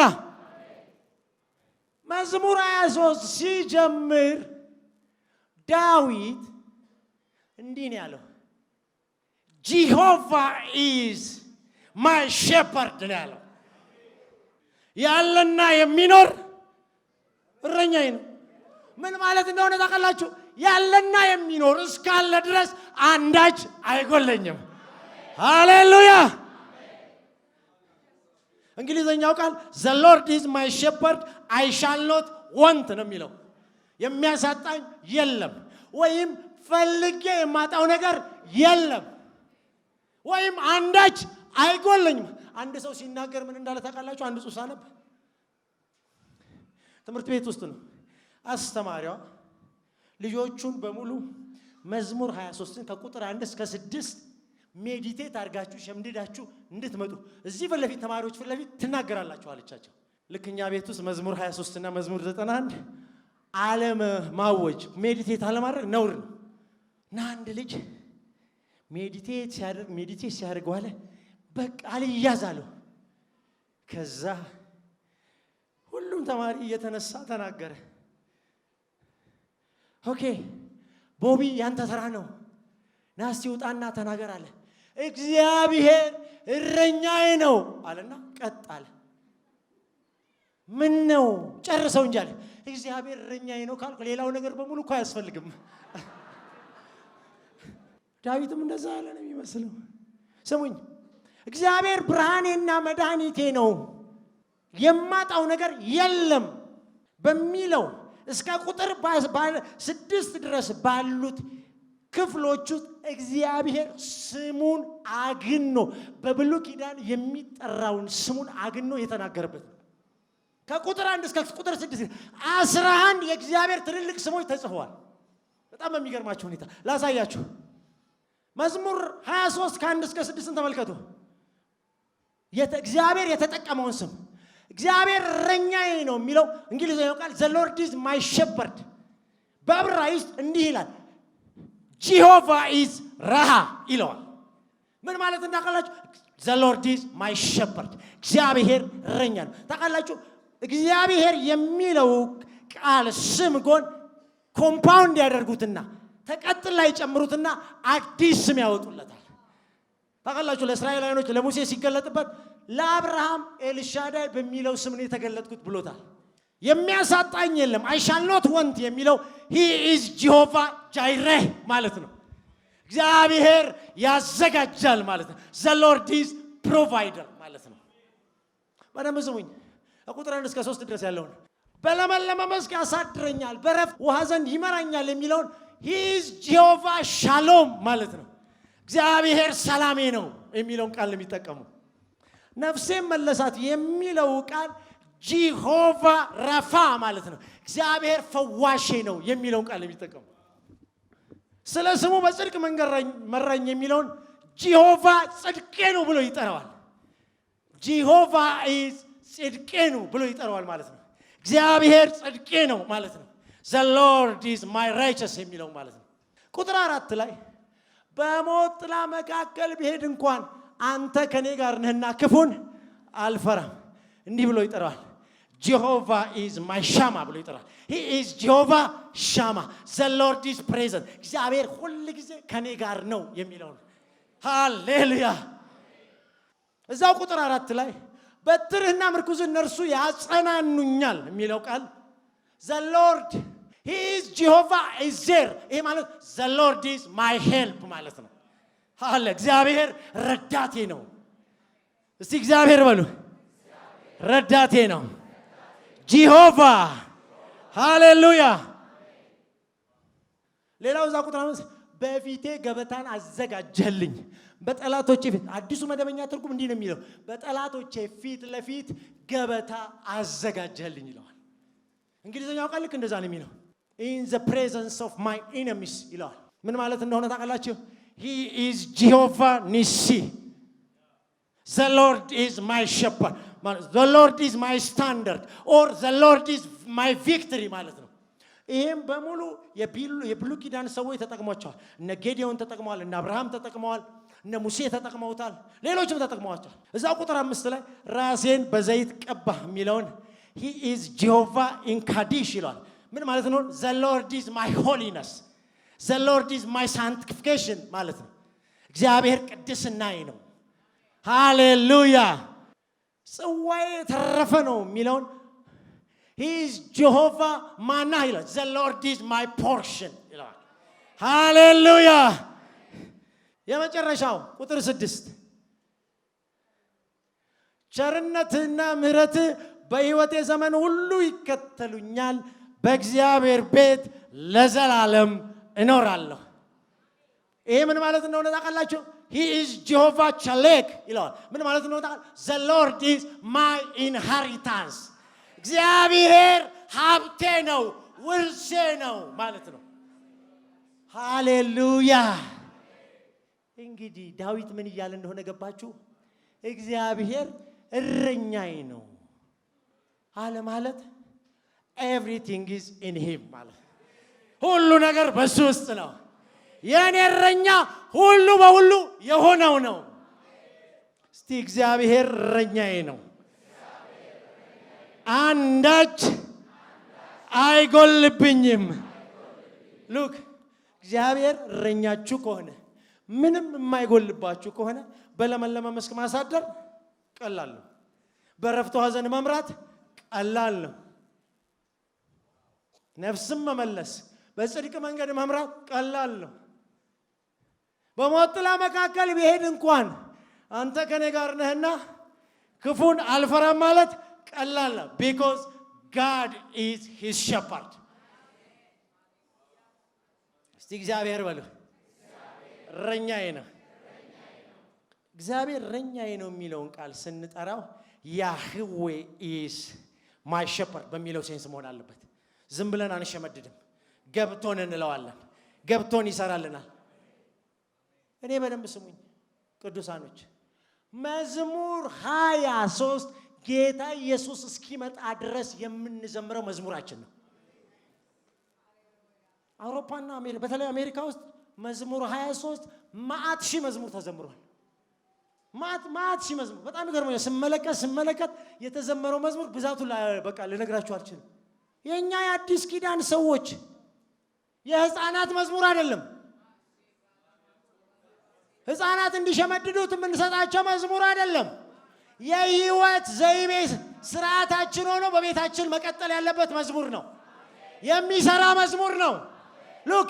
መዝሙር 23 ሲጀምር ዳዊት እንዲህ ነው ያለው፣ ጂሆቫ ኢዝ ማይ ሼፐርድ ነው ያለው። ያለና የሚኖር እረኛዬ ነው። ምን ማለት እንደሆነ ታውቃላችሁ? ያለና የሚኖር እስካለ ድረስ አንዳች አይጎለኝም። ሃሌሉያ! እንግሊዘኛው ቃል the Lord is my shepherd I shall not want ነው የሚለው። የሚያሳጣኝ የለም ወይም ፈልጌ የማጣው ነገር የለም ወይም አንዳች አይጎልኝም። አንድ ሰው ሲናገር ምን እንዳለ ታውቃላችሁ? አንድ ጽሑፍ ሳነብ ትምህርት ቤት ውስጥ ነው። አስተማሪዋ ልጆቹን በሙሉ መዝሙር 23 ከቁጥር 1 እስከ 6 ሜዲቴት አድርጋችሁ ሸምድዳችሁ እንድትመጡ እዚህ ፊት ለፊት ተማሪዎች ፊት ለፊት ትናገራላችሁ አለቻቸው። ልክኛ ቤት ውስጥ መዝሙር 23 እና መዝሙር 91 ዓለም ማወጅ ሜዲቴት አለማድረግ ነውር ነው። እና አንድ ልጅ ሜዲቴት ሲያደርግ ዋለ። በቃ አልያዛለሁ። ከዛ ሁሉም ተማሪ እየተነሳ ተናገረ። ኦኬ ቦቢ ያንተ ተራ ነው፣ ናስቲ ውጣና ተናገር አለ። እግዚአብሔር እረኛዬ ነው አለና ቀጥ አለ። ምን ነው ጨርሰው እንጂ አለ። እግዚአብሔር እረኛዬ ነው ካልኩ ሌላው ነገር በሙሉ እኮ አያስፈልግም። ዳዊትም እንደዛ አለ ነው የሚመስለው። ስሙኝ፣ እግዚአብሔር ብርሃኔና መድኃኒቴ ነው የማጣው ነገር የለም በሚለው እስከ ቁጥር 6 ድረስ ባሉት ክፍሎች ውስጥ እግዚአብሔር ስሙን አግኖ በብሉይ ኪዳን የሚጠራውን ስሙን አግኖ የተናገረበት ነው። ከቁጥር 1 እስከ ቁጥር 6 11 የእግዚአብሔር ትልልቅ ስሞች ተጽፈዋል። በጣም በሚገርማችሁ ሁኔታ ላሳያችሁ። መዝሙር 23 ከ1 እስከ 6 ተመልከቱ። እግዚአብሔር የተጠቀመውን ስም እግዚአብሔር እረኛዬ ነው የሚለው እንግሊዘኛው ቃል the Lord is my shepherd በዕብራይስጥ እንዲህ ይላል Jehovah is Raha ይለዋል። ምን ማለት እንዳቀላችሁ the Lord is my shepherd እግዚአብሔር እረኛ ነው። ታውቃላችሁ እግዚአብሔር የሚለው ቃል ስም ጎን ኮምፓውንድ ያደርጉትና ተቀጥላ ይጨምሩትና አዲስ ስም ያወጡለታል። ታውቃላችሁ ለእስራኤላውያኖች ለሙሴ ሲገለጥበት ለአብርሃም ኤልሻዳይ በሚለው ስም ነው የተገለጥኩት ብሎታል። የሚያሳጣኝ የለም I shall not want የሚለው he is Jehovah Jireh ማለት ነው። እግዚአብሔር ያዘጋጃል ማለት ነው። the Lord is provider ማለት ነው። በደንብ ስሙኝ። ከቁጥር 1 እስከ 3 ድረስ ያለውን በለመለመ መስክ ያሳድረኛል በረፍት ውሃ ዘንድ ይመራኛል የሚለውን he is Jehovah Shalom ማለት ነው። እግዚአብሔር ሰላሜ ነው የሚለውን ቃል የሚጠቀሙ ነፍሴን መለሳት የሚለው ቃል ጂሆቫ ረፋ ማለት ነው። እግዚአብሔር ፈዋሼ ነው የሚለውን ቃል የሚጠቀሙ ስለ ስሙ በጽድቅ መንገድ መራኝ የሚለውን ጂሆቫ ጽድቄ ነው ብሎ ይጠራዋል። ጂሆቫ ኢዝ ጽድቄ ነው ብሎ ይጠራዋል ማለት ነው። እግዚአብሔር ጽድቄ ነው ማለት ነው። the Lord is my righteous የሚለው ማለት ነው። ቁጥር 4 ላይ በሞት ጥላ መካከል ብሄድ እንኳን አንተ ከኔ ጋር ነህና ክፉን አልፈራም እንዲህ ብሎ ይጠራዋል። Jehovah is my Shammah ብሎ ይጠራል። he is Jehovah Shammah the Lord is present እግዚአብሔር ሁሉ ጊዜ ከኔ ጋር ነው የሚለው ነው። ሃሌሉያ። እዛው ቁጥር 4 ላይ በትርህና ምርኩዝ እነርሱ ያጸናኑኛል የሚለው ቃል the Lord he is Jehovah is there ይሄ ማለት the Lord is my help ማለት ነው። ሃሌ እግዚአብሔር ረዳቴ ነው። እስቲ እግዚአብሔር በሉ ረዳቴ ነው። ጂሆቫ ሃሌሉያ። ሌላው እዛ ቁጥር 5 በፊቴ ገበታን አዘጋጀልኝ በጠላቶቼ ፊት። አዲሱ መደበኛ ትርጉም እንዲህ ነው የሚለው በጠላቶቼ ፊት ለፊት ገበታ አዘጋጀልኝ ይለዋል። እንግሊዘኛው ቃል ልክ እንደዛ ነው የሚለው in the presence of my enemies ይለዋል። ምን ማለት እንደሆነ ታውቃላችሁ? he is Jehovah Nissi the Lord is my shepherd the Lord is my standard or the Lord is my victory ማለት ነው። ይሄም በሙሉ የብሉይ ኪዳን ሰዎች ተጠቅመዋል። እነ ጌዲዮን ተጠቅመዋል፣ እነ አብርሃም ተጠቅመዋል፣ እነ ሙሴ ተጠቅመውታል፣ ሌሎችም ተጠቅመዋል። እዛው ቁጥር 5 ላይ ራሴን በዘይት ቀባ የሚለውን he is Jehovah in Kadesh ይላል። ምን ማለት ነው? the Lord is my holiness the Lord is my sanctification ማለት ነው። እግዚአብሔር ቅድስናዬ ነው። ሃሌሉያ። ጽዋዬ ተረፈ ነው የሚለውን he is Jehovah Manah ይላል። the Lord is my portion ይላል። ሃሌሉያ። የመጨረሻው ቁጥር 6 ቸርነትና ምሕረት በሕይወቴ ዘመን ሁሉ ይከተሉኛል፣ በእግዚአብሔር ቤት ለዘላለም እኖራለሁ። ይሄ ምን ማለት እንደሆነ ታውቃላችሁ? He is Jehovah Chalek ይላል። ምን ማለት እንደሆነ ታውቃላችሁ? The Lord is my inheritance። እግዚአብሔር ሀብቴ ነው፣ ውርሴ ነው ማለት ነው። ሃሌሉያ። እንግዲህ ዳዊት ምን እያለ እንደሆነ ገባችሁ? እግዚአብሔር እረኛዬ ነው አለ ማለት everything is in him ማለት ሁሉ ነገር በሱ ውስጥ ነው። የኔ እረኛ ሁሉ በሁሉ የሆነው ነው። እስቲ እግዚአብሔር እረኛዬ ነው፣ አንዳች አይጎልብኝም። ሉክ እግዚአብሔር እረኛችሁ ከሆነ ምንም የማይጎልባችሁ ከሆነ በለመለመ መስክ ማሳደር ቀላል ነው። በረፍቱ ሐዘን መምራት ቀላል ነው። ነፍስም መመለስ በጽድቅ መንገድ መምራት ቀላል ነው። በሞት ጥላ መካከል ብሄድ እንኳን አንተ ከኔ ጋር ነህና ክፉን አልፈራም ማለት ቀላል ነው። because God is his shepherd። እስቲ እግዚአብሔር በሉ እረኛዬ ነው። እግዚአብሔር እረኛዬ ነው የሚለውን ቃል ስንጠራው ያህዌ is my shepherd በሚለው ሴንስ መሆን አለበት። ዝም ብለን አንሸመድድም። ገብቶን እንለዋለን። ገብቶን ይሰራልናል። እኔ በደንብ ስሙኝ ቅዱሳኖች፣ መዝሙር 23 ጌታ ኢየሱስ እስኪመጣ ድረስ የምንዘምረው መዝሙራችን ነው። አውሮፓና አሜሪካ፣ በተለይ አሜሪካ ውስጥ መዝሙር 23 ማአት ሺህ መዝሙር ተዘምሯል። ማአት ሺህ መዝሙር በጣም ይገርመኛል። ስመለከት የተዘመረው መዝሙር ብዛቱ በቃ ልነግራችሁ አልችልም። የኛ የአዲስ ኪዳን ሰዎች የህፃናት መዝሙር አይደለም። ህፃናት እንዲሸመድዱት የምንሰጣቸው መዝሙር አይደለም። የህይወት ዘይቤ ስርዓታችን ሆኖ በቤታችን መቀጠል ያለበት መዝሙር ነው። የሚሰራ መዝሙር ነው። ሉክ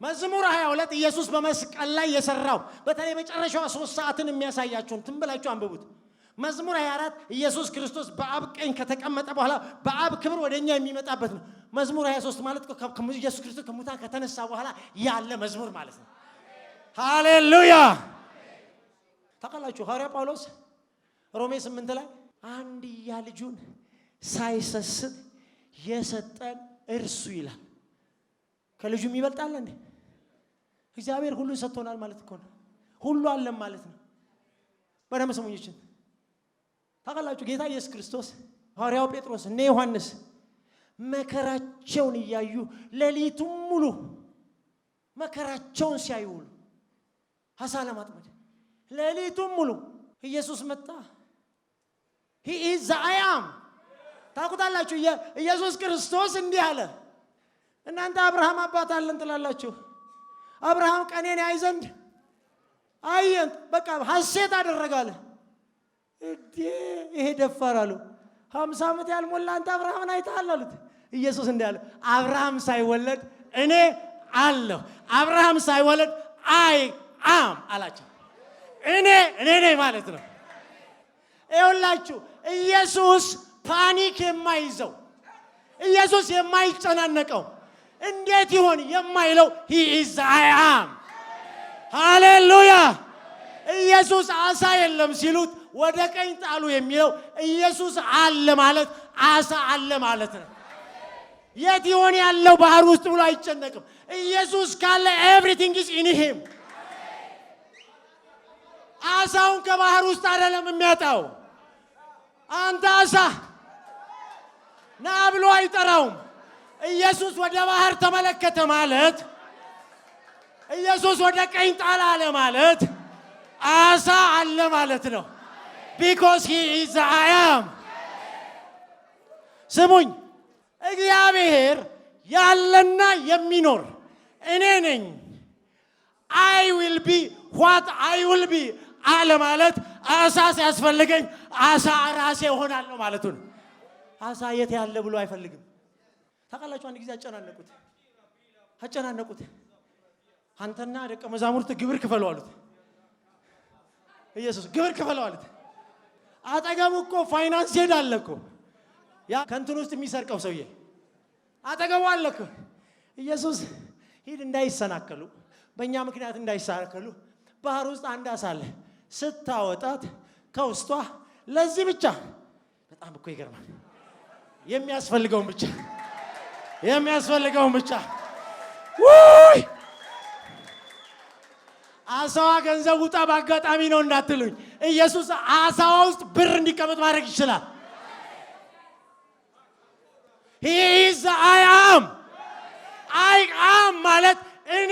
መዝሙር 22 ኢየሱስ በመስቀል ላይ የሰራው በተለይ መጨረሻው 3 ሰዓትን የሚያሳያችሁን ትንብላችሁ አንብቡት። መዝሙር 24 ኢየሱስ ክርስቶስ በአብ ቀኝ ከተቀመጠ በኋላ በአብ ክብር ወደኛ የሚመጣበት ነው። መዝሙር 23 ማለት ኢየሱስ ክርስቶስ ከሙታን ከተነሳ በኋላ ያለ መዝሙር ማለት ነው። ሃሌሉያ። ታውቃላችሁ ሐዋርያ ጳውሎስ ሮሜ 8 ላይ አንድያ ልጁን ሳይሰስት የሰጠን እርሱ ይላል። ከልጁም ይበልጣል እንዴ? እግዚአብሔር ሁሉ ሰጥቶናል ማለት እኮ ነው። ሁሉ አለም ማለት ነው። በደም ሰሙኝችን ታውቃላችሁ ጌታ ኢየሱስ ክርስቶስ ሐዋርያው ጴጥሮስ እነ ዮሐንስ መከራቸውን እያዩ ሌሊቱን ሙሉ መከራቸውን ሲያዩ አሳ ለማጥመድ ሌሊቱን ሙሉ ኢየሱስ መጣ። he is the I am። ታውቁታላችሁ ኢየሱስ ክርስቶስ እንዲህ አለ፣ እናንተ አብርሃም አባት አለን ትላላችሁ። አብርሃም ቀኔን ያይ ዘንድ አየን፣ በቃ ሐሴት አደረጋለ። ይሄ ደፋር አሉ። 50 ዓመት ያልሞላ አንተ አብርሃምን አይተሃል አሉት። ኢየሱስ እንዲህ አለ፣ አብርሃም ሳይወለድ እኔ አለሁ። አብርሃም ሳይወለድ አይ አም አላቸው። እኔ ነኝ ማለት ነው። ይኸውላችሁ ኢየሱስ ፓኒክ የማይዘው ኢየሱስ የማይጨናነቀው እንዴት ይሆን የማይለው he is I am። ሃሌሉያ። ኢየሱስ አሳ የለም ሲሉት ወደ ቀኝ ጣሉ የሚለው ኢየሱስ አለ ማለት አሳ አለ ማለት ነው። የት ይሆን ያለው ባህር ውስጥ ብሎ አይጨነቅም። ኢየሱስ ካለ everything is in him። አሳውን ከባህር ውስጥ አይደለም የሚያጣው። አንተ አሳ ና ብሎ አይጠራውም። ኢየሱስ ወደ ባህር ተመለከተ ማለት ኢየሱስ ወደ ቀኝ ጣል አለ ማለት አሳ አለ ማለት ነው። because he is I am። ስሙኝ እግዚአብሔር ያለና የሚኖር እኔ ነኝ። I will be what I will be አለ ማለት አሳ ሲያስፈልገኝ አሳ ራሴ ሆናለሁ ማለት ነው። አሳ የት ያለ ብሎ አይፈልግም። ታውቃላችሁ አንድ ጊዜ አጨናነቁት። አንተና ደቀ መዛሙርት ግብር ክፈሉ አሉት። ኢየሱስ ግብር ክፈሉ አሉት። አጠገቡ እኮ ፋይናንስ ሄድ አለ እኮ ያ ከንቱን ውስጥ የሚሰርቀው ሰውዬ አጠገቡ አለ እኮ። ኢየሱስ ሂድ እንዳይሰናከሉ በእኛ ምክንያት እንዳይሰናከሉ ባህር ውስጥ አንድ አሳ አለ ስታወጣት ከውስጧ ለዚህ ብቻ በጣም እኮ ይገርማል። የሚያስፈልገውን ብቻ ውይ አሳዋ ገንዘብ ውጣ በአጋጣሚ ነው እንዳትሉኝ። ኢየሱስ አሳዋ ውስጥ ብር እንዲቀመጥ ማድረግ ይችላል። He is I am ማለት እኔ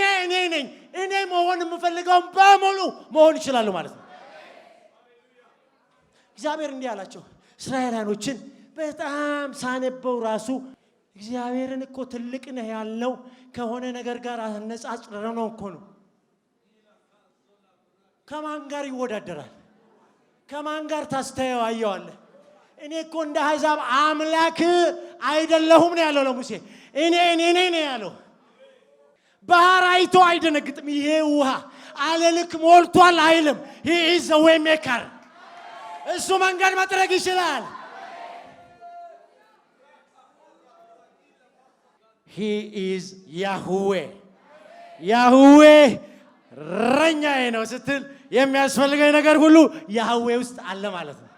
ነኝ። እኔ መሆን የምፈልገውን በሙሉ መሆን ይችላል ማለት ነው። እግዚአብሔር እንዲህ አላቸው እስራኤላኖችን በጣም ሳነበው ራሱ እግዚአብሔርን እኮ ትልቅ ነህ ያልነው ከሆነ ነገር ጋር አነጻጽረው ነው እኮ ነው። ከማን ጋር ይወዳደራል? ከማን ጋር ታስተያየዋለህ? እኔ እኮ እንደ አሕዛብ አምላክ አይደለሁም ነው ያለው ለሙሴ። እኔ ነው ያለው። ባህር አይቶ አይደነግጥም። ይሄ ውሃ አለልክ ሞልቷል አይልም። he is the way maker እሱ መንገድ መጥረግ ይችላል። he is Yahweh እረኛዬ ነው ስትል የሚያስፈልገኝ ነገር ሁሉ ያህዌ ውስጥ አለ ማለት ነው።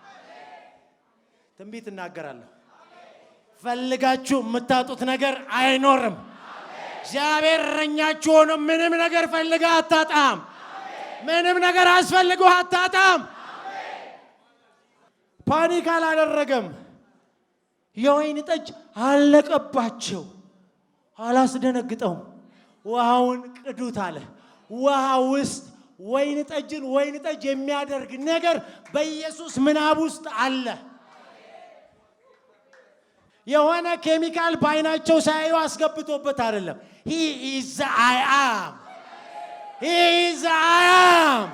ትንቢት እናገራለሁ። ፈልጋችሁ የምታጡት ነገር አይኖርም። እግዚአብሔር እረኛችሁ ሆኖ ምንም ነገር ፈልገህ አታጣም። ምንም ነገር አስፈልገህ አታጣም። ፓኒክ አላደረገም። የወይን ጠጅ አለቀባቸው፣ አላስደነግጠውም። ውሃውን ቅዱት አለ። ውሃ ውስጥ ወይን ጠጅ የሚያደርግ ነገር በኢየሱስ ምናብ ውስጥ አለ። የሆነ ኬሚካል ባይናቸው ሳያዩ አስገብቶበት አይደለም። he is I am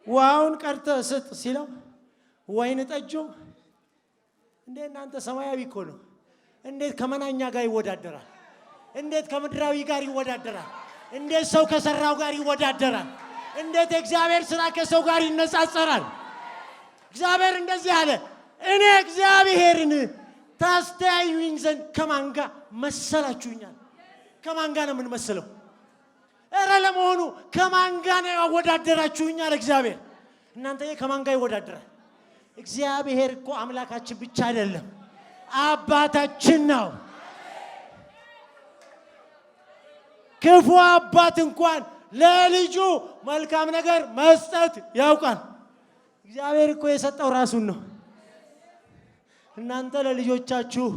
ውሃውን ቀድተህ ስጥ ሲለው ወይን ጠጁ እንዴ እናንተ ሰማያዊ እኮ ነው። እንዴት ከመናኛ ጋር ይወዳደራል? እንዴት ከምድራዊ ጋር ይወዳደራል? እንዴት ሰው ከሰራው ጋር ይወዳደራል? እንዴት እግዚአብሔር ስራ ከሰው ጋር ይነጻጸራል? እግዚአብሔር እንደዚህ አለ፣ እኔ እግዚአብሔርን ታስተያዩኝ ዘንድ ከማን ጋር መሰላችሁኛል? ከማን ጋር ነው የምንመስለው? እረ ለመሆኑ ከማን ጋር ነው ያወዳደራችሁኛል? እግዚአብሔር እናንተ ከማን ጋር ይወዳደራል? እግዚአብሔር እኮ አምላካችን ብቻ አይደለም፣ አባታችን ነው። ክፉ አባት እንኳን ለልጁ መልካም ነገር መስጠት ያውቃል። እግዚአብሔር እኮ የሰጠው ራሱን ነው። እናንተ ለልጆቻችሁ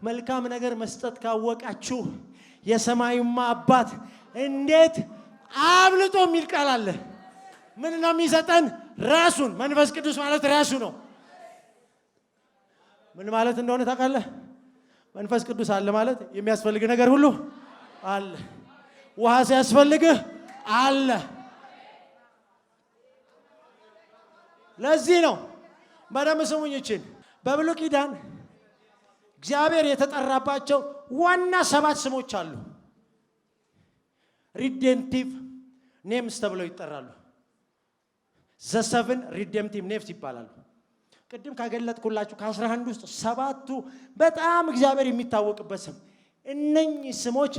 መልካም ነገር መስጠት ካወቃችሁ የሰማዩማ አባት እንዴት አብልጦ የሚል ቃል አለ። ምን ነው የሚሰጠን? ራሱን። መንፈስ ቅዱስ ማለት ራሱ ነው። ምን ማለት እንደሆነ ታውቃለህ? መንፈስ ቅዱስ አለ ማለት የሚያስፈልግ ነገር ሁሉ አለ። ውሃ ሲያስፈልግህ አለ። ለዚህ ነው በደም ስሙኝችን በብሉይ ኪዳን እግዚአብሔር የተጠራባቸው ዋና 7 ስሞች አሉ። ሪዴምቲቭ ኔምስ ተብለው ይጠራሉ። ዘ7 ሪዴምቲቭ ኔምስ ይባላሉ። ቅድም ካገለጥኩላችሁ ከ11 ውስጥ 7ቱ በጣም እግዚአብሔር የሚታወቅበት ስም። እነኚህ ስሞች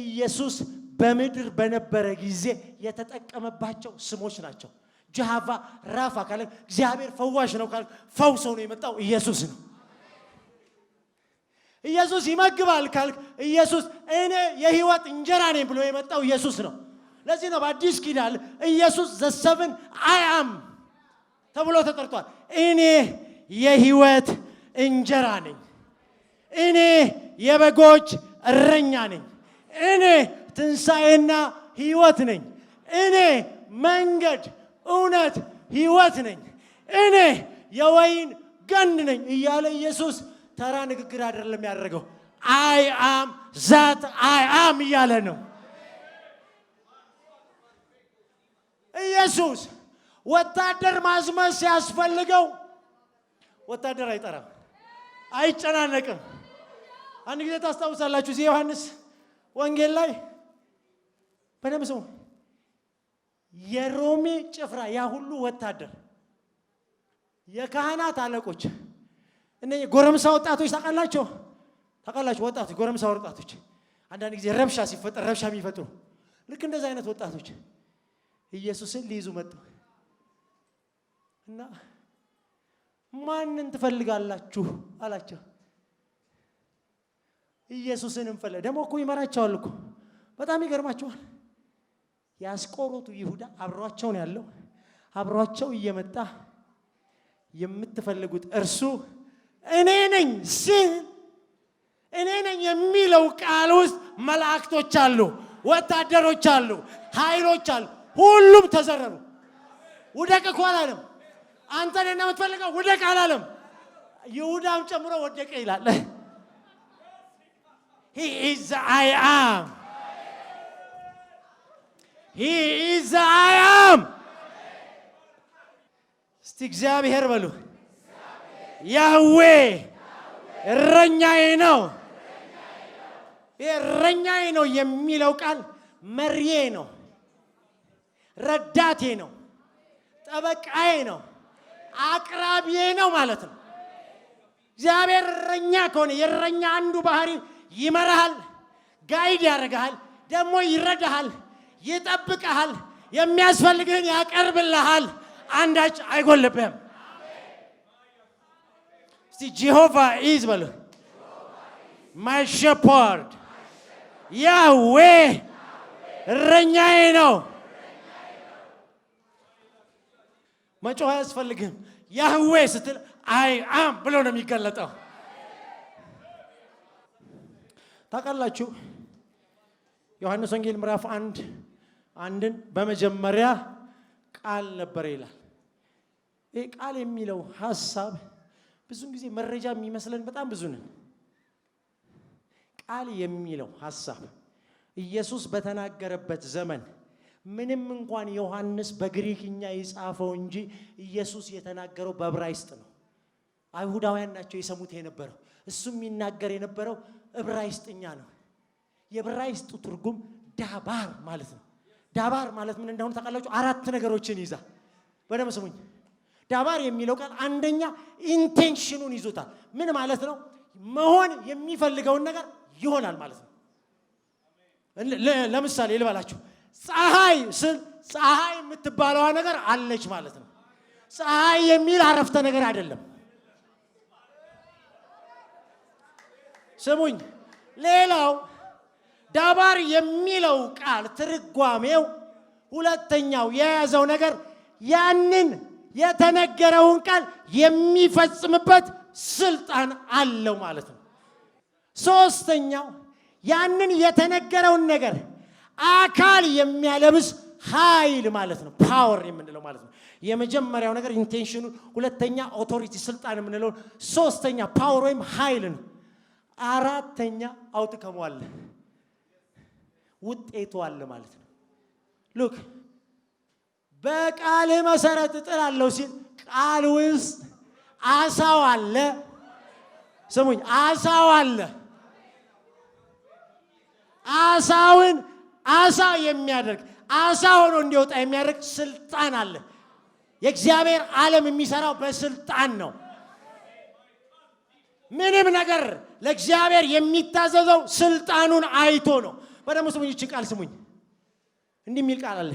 ኢየሱስ በምድር በነበረ ጊዜ የተጠቀመባቸው ስሞች ናቸው። ጃሃቫ ራፋ ካለ እግዚአብሔር ፈዋሽ ነው ካለ ፈውሶ ነው የመጣው ኢየሱስ ነው። ኢየሱስ ይመግባል ካለ ኢየሱስ እኔ የህይወት እንጀራ ነኝ ብሎ የመጣው ኢየሱስ ነው። ለዚህ ነው በአዲስ ኪዳን ኢየሱስ ዘ7 አይ አም ተብሎ ተጠርቷል። እኔ የህይወት እንጀራ ነኝ። እኔ የበጎች እረኛ ነኝ። እኔ ትንሣኤና ህይወት ነኝ። እኔ መንገድ፣ እውነት፣ ህይወት ነኝ። እኔ የወይን ገንድ ነኝ እያለ ኢየሱስ ተራ ንግግር አይደለም ያደረገው። አይ አም ዛት አይ አም እያለ ነው። ኢየሱስ ወታደር ማዝመት ሲያስፈልገው ወታደር አይጠራም፣ አይጨናነቅም። አንድ ጊዜ ታስታውሳላችሁ እዚህ ዮሐንስ ወንጌል ላይ በደምብ ስሙ። የሮሜ ጭፍራ ያ ሁሉ ወታደር የካህናት አለቆች እነኚህ ጎረምሳ ወጣቶች ታውቃላችሁ ወጣቶች ጎረምሳ ወጣቶች አንዳንድ ጊዜ ረብሻ ሲፈጠር ረብሻ የሚፈጥሩ ልክ እንደዛ አይነት ወጣቶች ኢየሱስን ሊይዙ መጡ እና ማንን ትፈልጋላችሁ አላቸው። ኢየሱስን እንፈልግ ደግሞ እኮ ይመራቸዋል እኮ በጣም ይገርማቸዋል። ያስቆሮቱ ይሁዳ አብሯቸው ነው ያለው። አብሯቸው እየመጣ የምትፈልጉት እርሱ እኔ ነኝ ሲል እኔ ነኝ የሚለው ቃል ውስጥ መላእክቶች አሉ፣ ወታደሮች አሉ፣ ኃይሎች አሉ። ሁሉም ተዘረሩ። ውደቅ እኮ አላለም። አንተ ነህ የምትፈልገው ውደቅ አላለም። ይሁዳም ጨምሮ ወደቀ ይላል። He is the I am. He is the I am. እስቲ እግዚአብሔር በሉ። ያህዌ እረኛዬ ነው። እረኛዬ ነው የሚለው ቃል መሪዬ ነው፣ ረዳቴ ነው፣ ጠበቃዬ ነው፣ አቅራቢዬ ነው ማለት ነው። እግዚአብሔር እረኛ ከሆነ የእረኛ አንዱ ባህሪ ይመራሃል፣ ጋይድ ያደርግሃል፣ ደግሞ ይረዳሃል፣ ይጠብቅሃል፣ የሚያስፈልግህን ያቀርብልሃል፣ አንዳች አይጎልብህም። እስቲ ጄሆቫ ኢዝ በሉ። ማይ ሸፐርድ ያህዌ እረኛዬ ነው። መጮህ አያስፈልግህም። ያህዌ ስትል አይ አም ብሎ ነው የሚገለጠው። ታውቃላችሁ ዮሐንስ ወንጌል ምዕራፍ 1 በመጀመሪያ ቃል ነበር ይላል። ይህ ቃል የሚለው ሐሳብ ብዙን ጊዜ መረጃ የሚመስለን በጣም ብዙ ነን። ቃል የሚለው ሐሳብ ኢየሱስ በተናገረበት ዘመን ምንም እንኳን ዮሐንስ በግሪክኛ የጻፈው እንጂ ኢየሱስ የተናገረው በዕብራይስጥ ነው። አይሁዳውያን ናቸው የሰሙት የነበረው። እሱ የሚናገር የነበረው ዕብራይስጥኛ ነው። የዕብራይስጡ ትርጉም ዳባር ማለት ነው። ዳባር ማለት ምን እንደሆነ ታውቃላችሁ? 4 ነገሮችን ይዛ። በደምብ ስሙኝ። ዳባር የሚለው ቃል አንደኛ ኢንቴንሽኑን ይዞታል። ምን ማለት ነው? መሆን የሚፈልገውን ነገር ይሆናል ማለት ነው። ለምሳሌ ልበላችሁ። ፀሐይ ስል ፀሐይ የምትባለዋ ነገር አለች ማለት ነው። ፀሐይ የሚል አረፍተ ነገር አይደለም። ስሙኝ። ሌላው ዳባር የሚለው ቃል ትርጓሜው ሁለተኛው የያዘው ነገር ያንን የተነገረውን ቃል የሚፈጽምበት ስልጣን አለው ማለት ነው። ሶስተኛው ያንን የተነገረውን ነገር አካል የሚያለብስ ኃይል ማለት ነው። ፓወር የምንለው ማለት ነው። የመጀመሪያው ነገር ኢንቴንሽኑ፣ ሁለተኛ ኦቶሪቲ ስልጣን የምንለው፣ ሶስተኛ ፓወር ወይም ኃይል ነው። አራተኛ አውትከሙ አለ፣ ውጤቱ አለ ማለት ነው። ሉክ በቃል መሰረት እጥላለሁ ሲል ቃል ውስጥ አሳው አለ። ስሙኝ፣ አሳው አለ። አሳውን አሳ የሚያደርግ አሳ ሆኖ እንዲወጣ የሚያደርግ ስልጣን አለ። የእግዚአብሔር ዓለም የሚሰራው በስልጣን ነው። ምንም ነገር ለእግዚአብሔር የሚታዘዘው ስልጣኑን አይቶ ነው። በደምብ ስሙኝ፣ ይህችን ቃል ስሙኝ። እንዲህ የሚል ቃል አለ።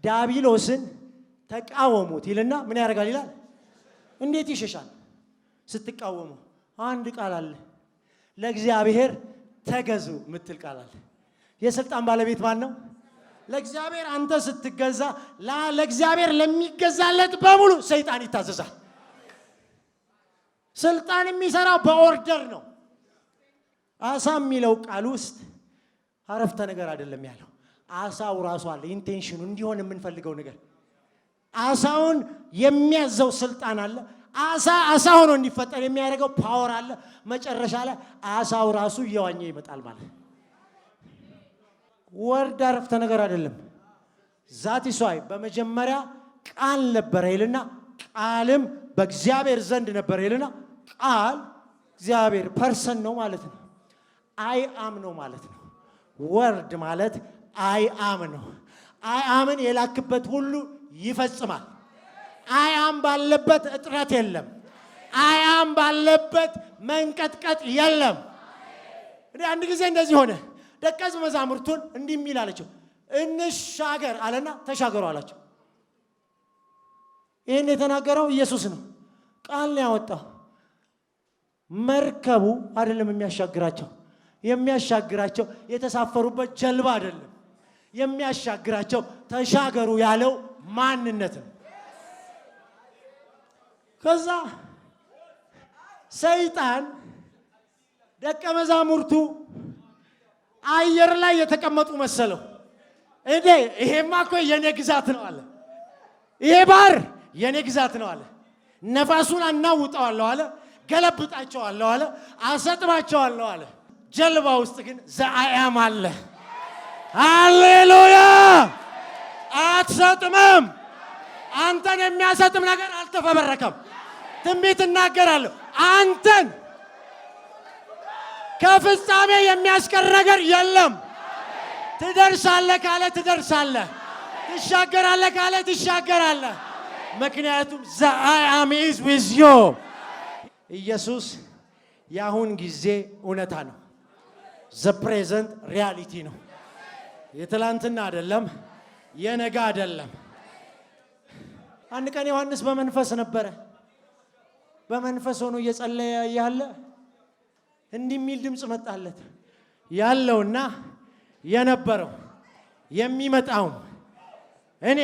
ዲያብሎስን ተቃወሙት ይልና ምን ያደርጋል ይላል? እንዴት ይሸሻል? ስትቃወሙ አንድ ቃል አለ። ለእግዚአብሔር ተገዙ ምትል ቃል አለ። የስልጣን ባለቤት ማን ነው? ለእግዚአብሔር አንተ ስትገዛ ለእግዚአብሔር ለሚገዛለት በሙሉ ሰይጣን ይታዘዛል። ስልጣን የሚሰራው በኦርደር ነው። አሳ የሚለው ቃል ውስጥ አረፍተ ነገር አይደለም ያለው። አሳው ራሱ አለ ኢንቴንሽኑ እንዲሆን የምንፈልገው ነገር። አሳውን የሚያዘው ስልጣን አለ። አሳ ሆኖ እንዲፈጠር የሚያደርገው ፓወር አለ። መጨረሻ ላይ አሳው ራሱ እየዋኘ ይመጣል ማለት። ወርድ አረፍተ ነገር አይደለም። ዛቲሷይ በመጀመሪያ ቃል ነበረ ይልና ቃልም በእግዚአብሔር ዘንድ ነበረ ይልና ቃል እግዚአብሔር ፐርሰን ነው ማለት ነው። አይ አም ነው ማለት ነው። ወርድ ማለት አይ አም ነው። አይ አምን የላክበት ሁሉ ይፈጽማል። አይ አም ባለበት እጥረት የለም። አይ አም ባለበት መንቀጥቀጥ የለም። አንድ ጊዜ እንደዚህ ሆነ። ደቀ መዛሙርቱን እንዲህ የሚል አለችው፣ እንሻገር አለና ተሻገሩ አላቸው። ይህን የተናገረው ኢየሱስ ነው። ቃል ነው ያወጣው። መርከቡ አይደለም የሚያሻግራቸው የተሳፈሩበት ጀልባ አይደለም የሚያሻግራቸው፣ ተሻገሩ ያለው ማንነት ነው። ከዛ ሰይጣን ደቀ መዛሙርቱ አየር ላይ የተቀመጡ መሰለው። ይሄማ እኮ የኔ ግዛት ነው አለ። ይሄ ባህር የኔ ግዛት ነው አለ። ነፋሱን አናውጣዋለሁ አለ። ገለብጣቸዋለሁ አለ። አሰጥማቸዋለሁ አለ። ጀልባ ውስጥ ግን ዘአያም አለ። ሃሌሉያ! አትሰጥምም። አንተን የሚያሰጥም ነገር አልተፈበረከም። ትንቢት እናገራለሁ። አንተን ከፍጻሜ የሚያስቀር ነገር የለም። ትደርሳለህ ካለ ትደርሳለህ። ትሻገራለህ ካለ ትሻገራለህ። ምክንያቱም ዘአያም ኢዝ ዊዝ ዩ። ኢየሱስ የአሁን ጊዜ እውነታ ነው። ዘ ፕሬዘንት ሪያሊቲ ነው። የትላንትና አይደለም፣ የነገ አይደለም። አንድ ቀን ዮሐንስ በመንፈስ ነበረ። በመንፈስ ሆኖ እየጸለየ ያለ እንዲህ የሚል ድምፅ መጣለት። ያለውና የነበረው የሚመጣውም እኔ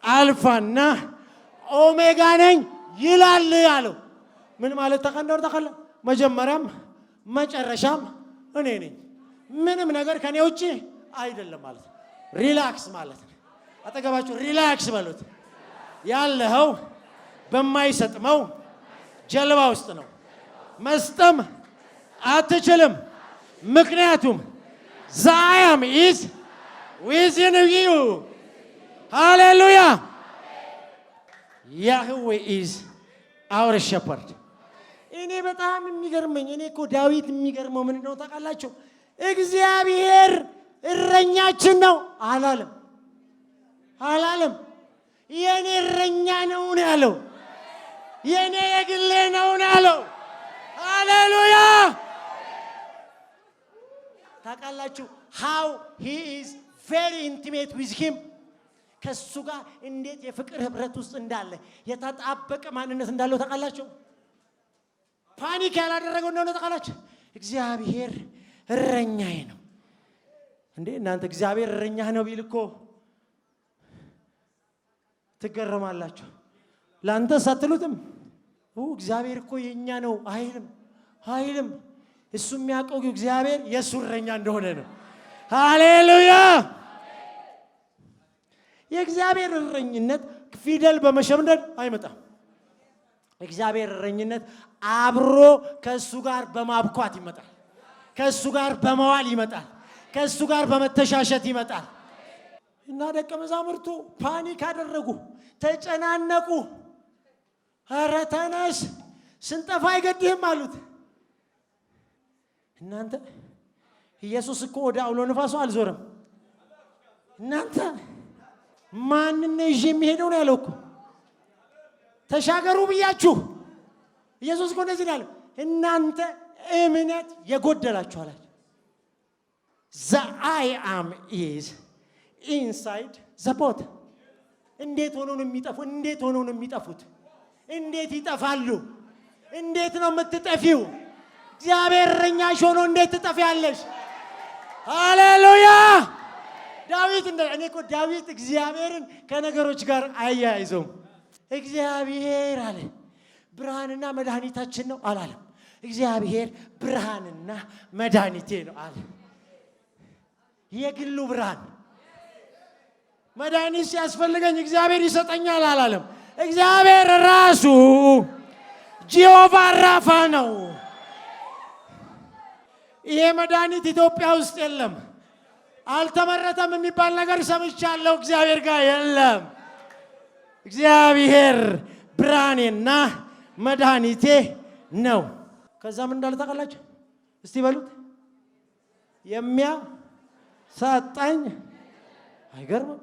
አልፋና ኦሜጋ ነኝ ይላል አለው። ምን ማለት ተቀንደር ተቀለ መጀመሪያም መጨረሻም እኔ ነኝ። ምንም ነገር ከኔ ውጪ አይደለም ማለት ነው። ሪላክስ ማለት ነው። አጠገባችሁ ሪላክስ በሉት። ያለኸው በማይሰጥመው ጀልባ ውስጥ ነው። መስጠም አትችልም። ምክንያቱም ዘአያም ኢዝ ዊዝን ዩ። ሃሌሉያ! ያህዌ ኢዝ አወር ሸፐርድ። እኔ በጣም የሚገርመኝ እኮ ዳዊት የሚገርመው ምን እንደሆነ ታውቃላችሁ? እግዚአብሔር እረኛችን ነው አላለም። የኔ እረኛ ነው ያለው። የኔ የግሌ ነው ያለው። ሃሌሉያ! ታውቃላችሁ how he is very intimate with him። ከሱ ጋር እንዴት የፍቅር ህብረት ውስጥ እንዳለ የታጣበቀ ማንነት እንዳለው ታውቃላችሁ? ፓኒክ ያላደረገው እንደሆነ ታውቃላችሁ? እግዚአብሔር እረኛዬ ነው። እናንተ እግዚአብሔር እረኛህ ነው ቢል እኮ ትገረማላችሁ። ላንተ ሳትሉትም እግዚአብሔር እኮ የኛ ነው አይልም። እሱ የሚያውቀው እግዚአብሔር የሱ እረኛ እንደሆነ ነው። ሃሌሉያ! የእግዚአብሔር እረኝነት ፊደል በመሸምደድ አይመጣም። እግዚአብሔር እረኝነት አብሮ ከሱ ጋር በማብኳት ይመጣል። ከሱ ጋር በመዋል ይመጣል። ከሱ ጋር በመተሻሸት ይመጣል። እና ደቀ መዛሙርቱ ፓኒክ አደረጉ፣ ተጨናነቁ። ኧረ ተነስ ስንጠፋ አይገድህም አሉት። እናንተ ኢየሱስ እኮ ወደ አውሎ ነፋሱ አልዞረም። እናንተ ማንን ይዤ የሚሄደው ነው ያለው እኮ። ተሻገሩ ብያችሁ ኢየሱስ እኮ እንደዚህ ያለው እናንተ እምነት የጎደላችሁ አላችሁ። ዘአያም ኢዝ ኢንሳይድ ዘ ቦት። እንዴት ሆኖ ነው የሚጠፉት? እንዴት ይጠፋሉ? እንዴት ነው የምትጠፊው? እግዚአብሔር እረኛሽ ሆኖ እንዴት ትጠፊያለሽ? ሃሌሉያ! ዳዊት እግዚአብሔርን ከነገሮች ጋር አያይዘውም። እግዚአብሔር አለ ብርሃንና መድኃኒታችን ነው አላለም። እግዚአብሔር ብርሃንና መድኃኒቴ ነው አለ። የግሉ ብርሃን መድኃኒት ሲያስፈልገኝ እግዚአብሔር ይሰጠኛል አላለም። እግዚአብሔር ራሱ ጂኦቫ ራፋ ነው። ይሄ መድኃኒት ኢትዮጵያ ውስጥ የለም፣ አልተመረተም የሚባል ነገር ሰምቻለሁ። እግዚአብሔር ጋር የለም። እግዚአብሔር ብርሃኔና መድኃኒቴ ነው። ከዛም እንዳለ ታውቃላችሁ? እስቲ በሉት። የሚያሳጣኝ አይገርምም?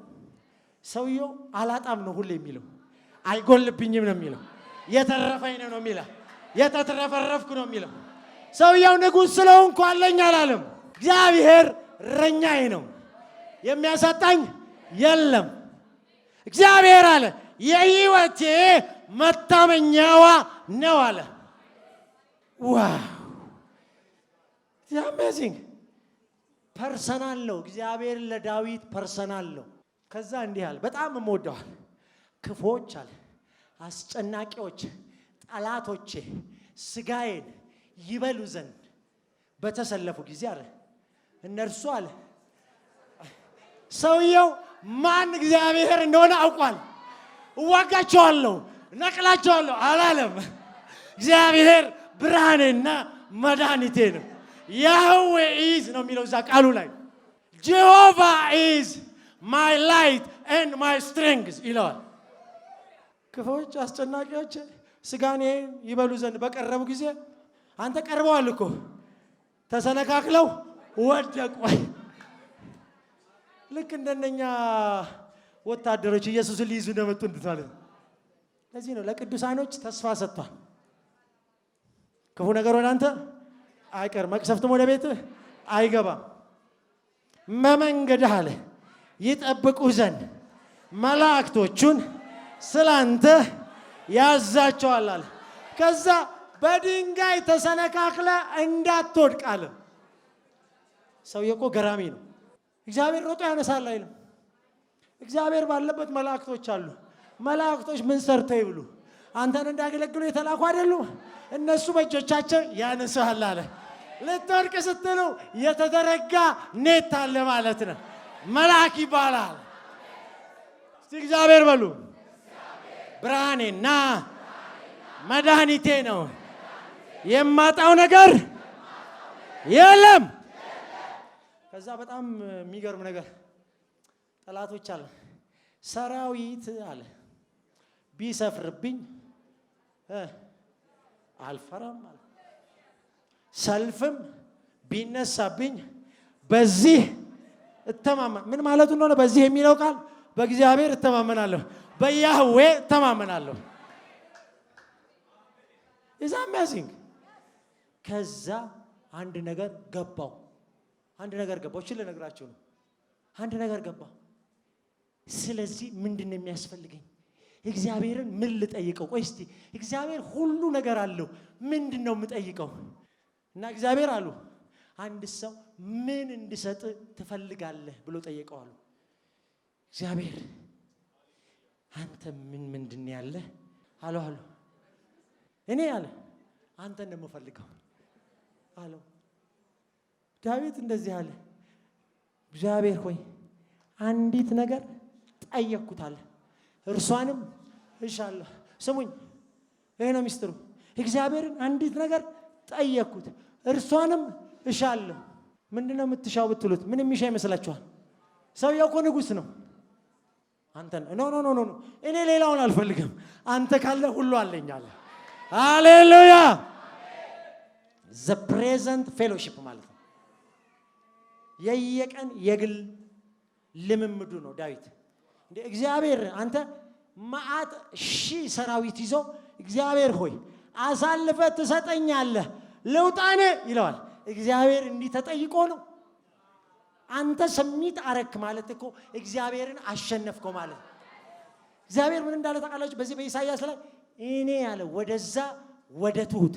ሰውየው አላጣም ነው ሁሌ የሚለው፣ አይጎልብኝም ነው የሚለው፣ የተረፈኝ ነው የሚለው፣ የተትረፈረፍኩ ነው የሚለው። ሰውየው ንጉሥ ስለሆንኩ አለኝ አላለም። እግዚአብሔር እረኛዬ ነው የሚያሳጣኝ የለም። እግዚአብሔር አለ የሕይወቴ መታመኛዋ ነው አለ። ዋው አሜዚንግ! ፐርሰናል ነው እግዚአብሔር ለዳዊት ፐርሰናል ነው። ከዛ እንዲህ አለ፣ በጣም እምወደዋል። ክፉዎች አለ አስጨናቂዎች ጠላቶቼ ስጋዬን ይበሉ ዘንድ በተሰለፉ ጊዜ አለ እነርሱ አለ። ሰውየው ማን እግዚአብሔር እንደሆነ አውቋል። እዋጋቸዋለሁ ነቅላቸዋለሁ አላለም። እግዚአብሔር ብርሃኔና መድኃኒቴ ነው። ያህዌ ኢዝ ነው የሚለው እዛ ቃሉ ላይ። ጀሆቫ ኢዝ ማይ ላይት ኤንድ ማይ ስትሬንግዝ ይለዋል። ክፉዎች አስጨናቂዎች ስጋኔን ይበሉ ዘንድ በቀረቡ ጊዜ አንተ ቀርበዋል እኮ ተሰነካክለው ወደቁ። ልክ እንደነኛ ወታደሮች ኢየሱስን ሊይዙ እንደመጡ እንድትማለት። ለዚህ ነው ለቅዱሳኖች ተስፋ ሰጥቷል። ክፉ ነገር ወደ አንተ አይቀርም፣ መቅሰፍትም ወደ ቤትህ አይገባም። በመንገድህ አለ ይጠብቁ ዘንድ መላእክቶቹን ስላንተ ያዛቸዋል አለ። ከዛ በድንጋይ ተሰነካክለ እንዳትወድቅ አለ። ሰውዬው እኮ ገራሚ ነው። እግዚአብሔር ሮጦ ያነሳል አይልም። እግዚአብሔር ባለበት መላእክቶች አሉ። መላእክቶች ምን ሰርተው ይብሉ? አንተን እንዳገለግሉ የተላኩ አይደሉም? እነሱ በእጆቻቸው ያነሳል አለ። ልትወድቅ ስትሉ የተዘረጋ ኔት አለ ማለት ነው። መልአክ ይባላል። እስቲ እግዚአብሔር በሉ። ብርሃኔና መድኃኒቴ ነው፣ የማጣው ነገር የለም። ከዛ በጣም የሚገርም ነገር ጠላቶች አለ ሰራዊት አለ ቢሰፍርብኝ አልፈራም አለ። ሰልፍም ቢነሳብኝ በዚህ እተማመን። ምን ማለቱ እንደሆነ በዚህ የሚለው ቃል በእግዚአብሔር እተማመናለሁ፣ በያህዌ እተማመናለሁ። ኢዝ አሜዚንግ። ከዛ አንድ ነገር ገባው። እሺ ልነግራችሁ ነው። አንድ ነገር ገባው። ስለዚህ ምንድን ነው የሚያስፈልገኝ? እግዚአብሔርን ምን ልጠይቀው? ቆይ እስቲ እግዚአብሔር ሁሉ ነገር አለው፣ ምንድን ነው የምጠይቀው? እና እግዚአብሔር አሉ አንድ ሰው ምን እንድሰጥ ትፈልጋለህ ብሎ ጠየቀው አሉ። እግዚአብሔር አንተ ምንድን ያለ አለው እኔ አለ አንተን ነው የምፈልገው አለው። ዳዊት እንደዚህ አለ፣ እግዚአብሔር ሆይ አንዲት ነገር ጠየቅኩታለሁ እርሷንም እሻለሁ። ስሙኝ፣ ይሄ ነው ሚስጥሩ። እግዚአብሔርን አንዲት ነገር ጠየቅኩት እርሷንም እሻለሁ። ምንድን ነው የምትሻው ብትሉት ምን የሚሻ ይመስላችኋል? ሰውየው እኮ ንጉሥ ነው። አንተ ኖ እኔ ሌላውን አልፈልግም፣ አንተ ካለ ሁሉ አለኝ አለ። ሃሌሉያ! ዘ ፕሬዘንት ፌሎሺፕ ማለት ነው። የየቀን የግል ልምምዱ ነው ዳዊት። እንደ እግዚአብሔር አንተ ማአት ሺህ ሰራዊት ይዞ እግዚአብሔር ሆይ አሳልፈ ትሰጠኛለህ ልውጣኔ ይለዋል። እግዚአብሔር እንዲህ ተጠይቆ ነው። አንተ ሰሚት አረክ ማለት እኮ እግዚአብሔርን አሸነፍከው ማለት። እግዚአብሔር ምን እንዳለ ታውቃላችሁ? በዚህ በኢሳይያስ ላይ እኔ ያለ ወደዛ ወደ ትሁት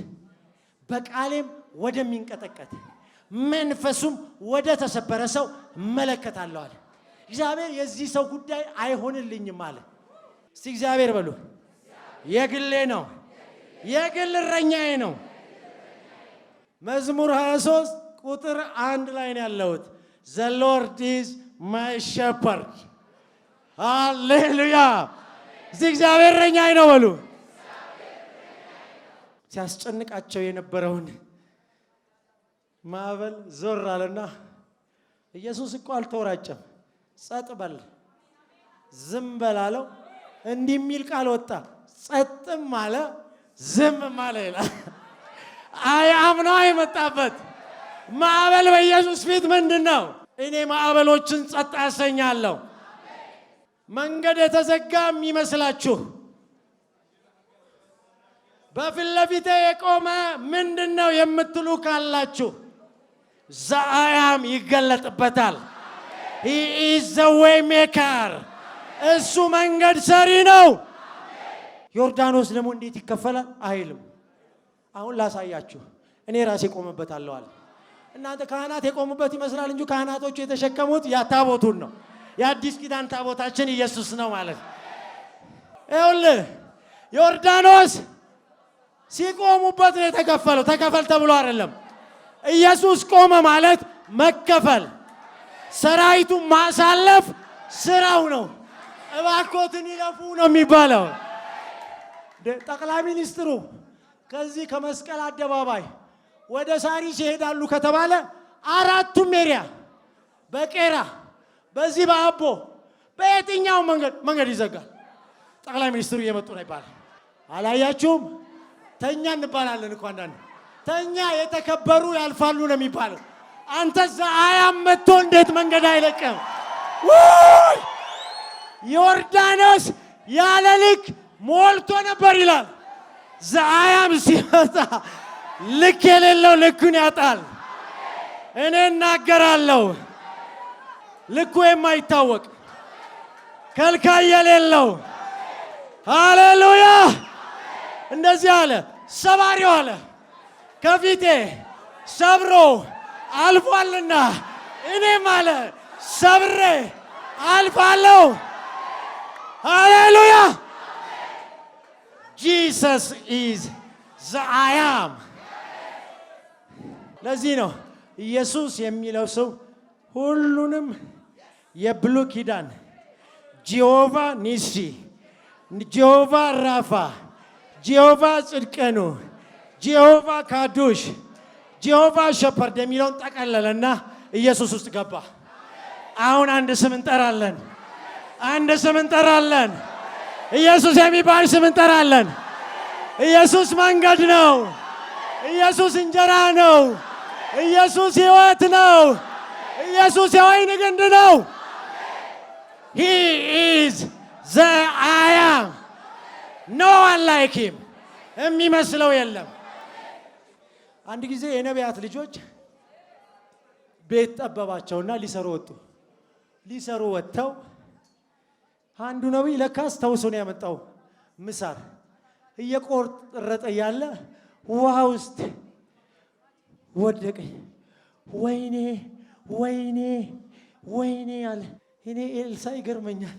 በቃሌም ወደሚንቀጠቀጥ መንፈሱም ወደ ተሰበረ ሰው እመለከታለሁ አለ። እግዚአብሔር የዚህ ሰው ጉዳይ አይሆንልኝም አለ። እስቲ እግዚአብሔር በሉ። የግሌ ነው፣ የግል እረኛዬ ነው። መዝሙር 23 ቁጥር 1 ላይ ነው ያለሁት። The Lord is my shepherd. ሃሌሉያ! እስቲ እግዚአብሔር እረኛዬ ነው በሉ። ሲያስጨንቃቸው የነበረውን ማዕበል ዞር አለና ኢየሱስ እኮ አልተወራጨም። ጸጥ በል ዝም በል አለው። እንዲህ የሚል ቃል ወጣ፣ ጸጥም አለ ዝምም አለ ይላል። አምኖ የመጣበት ማዕበል በኢየሱስ ፊት ምንድን ነው? እኔ ማዕበሎችን ጸጥ አሰኛለሁ። መንገድ የተዘጋም ይመስላችሁ በፊት ለፊቴ የቆመ ምንድነው የምትሉ ካላችሁ ዘአያም ይገለጥበታል። He is the way maker። እሱ መንገድ ሰሪ ነው። ዮርዳኖስ ደግሞ እንዴት ይከፈላል አይልም። አሁን ላሳያችሁ። እኔ ራሴ ቆመበታለሁ አለ። እናንተ ካህናት የቆሙበት ይመስላል እንጂ ካህናቶቹ የተሸከሙት ያ ታቦቱን ነው። የአዲስ ኪዳን ታቦታችን ኢየሱስ ነው ማለት። ይኸውልህ ዮርዳኖስ ሲቆሙበት ነው የተከፈለው። ተከፈል ተብሎ አይደለም። ኢየሱስ ቆመ ማለት መከፈል፣ ሰራዊቱን ማሳለፍ ስራው ነው። እባኮትን ይለፉ ነው የሚባለው። ጠቅላይ ሚኒስትሩ ከዚህ ከመስቀል አደባባይ ወደ ሳሪስ ይሄዳሉ ከተባለ አራቱም ኤሪያ በቄራ በዚህ በአቦ በየትኛው መንገድ ይዘጋል። ጠቅላይ ሚኒስትሩ እየመጡ ነው ይባላል። አላያችሁም? ተኛ እንባላለን እኮ አንዳንድ ተኛ የተከበሩ ያልፋሉ ነው የሚባለው። አንተ ዘአያም መጥቶ እንዴት መንገድ አይለቅም? ዮርዳኖስ ያለ ልክ ሞልቶ ነበር ይላል። ዘአያም ሲመጣ ልክ የሌለው ልኩን ያጣል። እኔ እናገራለሁ። ልኩ የማይታወቅ ከልካይ የሌለው ሃሌሉያ። እንደዚህ አለ፣ ሰባሪው አለ ከፊቴ ሰብሮ አልፏልና እኔም አለ ሰብሬ አልፋለሁ። ሃሌሉያ። Jesus is the I am። ለዚህ ነው ኢየሱስ የሚለው ሰው ሁሉንም የብሉይ ኪዳን ጂሆቫ ኒሲ፣ ጂሆቫ ራፋ፣ ጂሆቫ ጽድቅኑ፣ ጂሆቫ ካዱሽ፣ ጂሆቫ ሸፐርድ የሚለውን ጠቀለለና ኢየሱስ ውስጥ ገባ። አሁን አንድ ስም እንጠራለን። አንድ ስም እንጠራለን። ኢየሱስ የሚባል ስም እንጠራለን። ኢየሱስ መንገድ ነው። ኢየሱስ እንጀራ ነው። ኢየሱስ ሕይወት ነው። ኢየሱስ የወይን ግንድ ነው። He is the I am። No one like him። የሚመስለው የለም። አንድ ጊዜ የነቢያት ልጆች ቤት ጠበባቸውና ሊሰሩ ወጡ። ሊሰሩ ወጥተው አንዱ ነቢይ ለካስ ተውሶ ነው ያመጣው ምሳር እየቆረጠ ያለ ውሃ ውስጥ ወደቀ። ወይኔ ወይኔ ወይኔ አለ። እኔ ኤልሳ ይገርመኛል።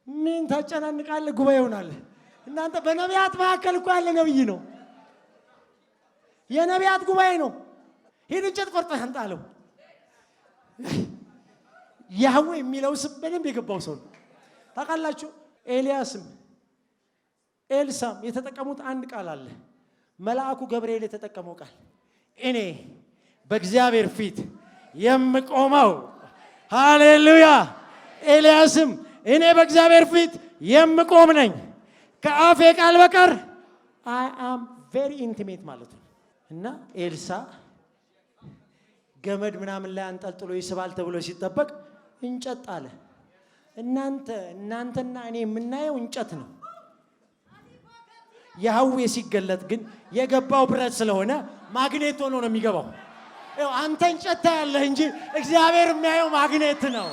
ምን ታጨናንቃለህ? ጉባኤውን አለ። እናንተ በነቢያት መካከል እኮ ያለ ነብይ ነው። የነቢያት ጉባኤ ነው። ሂድ እንጨት ቆርጠህ አንጣለው። ያህዌ የሚለው ስም በደንብ የገባው ሰው ነው። ታውቃላችሁ? ኤልያስም ኤልሳም የተጠቀሙት አንድ ቃል አለ። መልአኩ ገብርኤል የተጠቀመው ቃል እኔ በእግዚአብሔር ፊት የምቆመው። ሃሌሉያ። ኤልያስም እኔ በእግዚአብሔር ፊት የምቆም ነኝ ከአፌ ቃል በቀር አይ አም ቬሪ ኢንቲሜት ማለት ነው። እና ኤልሳ ገመድ ምናምን ላይ አንጠልጥሎ ይስባል ተብሎ ሲጠበቅ እንጨት አለ። እናንተና እኔ የምናየው እንጨት ነው። ያህዌ ሲገለጥ ግን የገባው ብረት ስለሆነ ማግኔት ሆኖ ነው የሚገባው። አንተ እንጨት ያለህ እንጂ እግዚአብሔር የሚያየው ማግኔት ነው።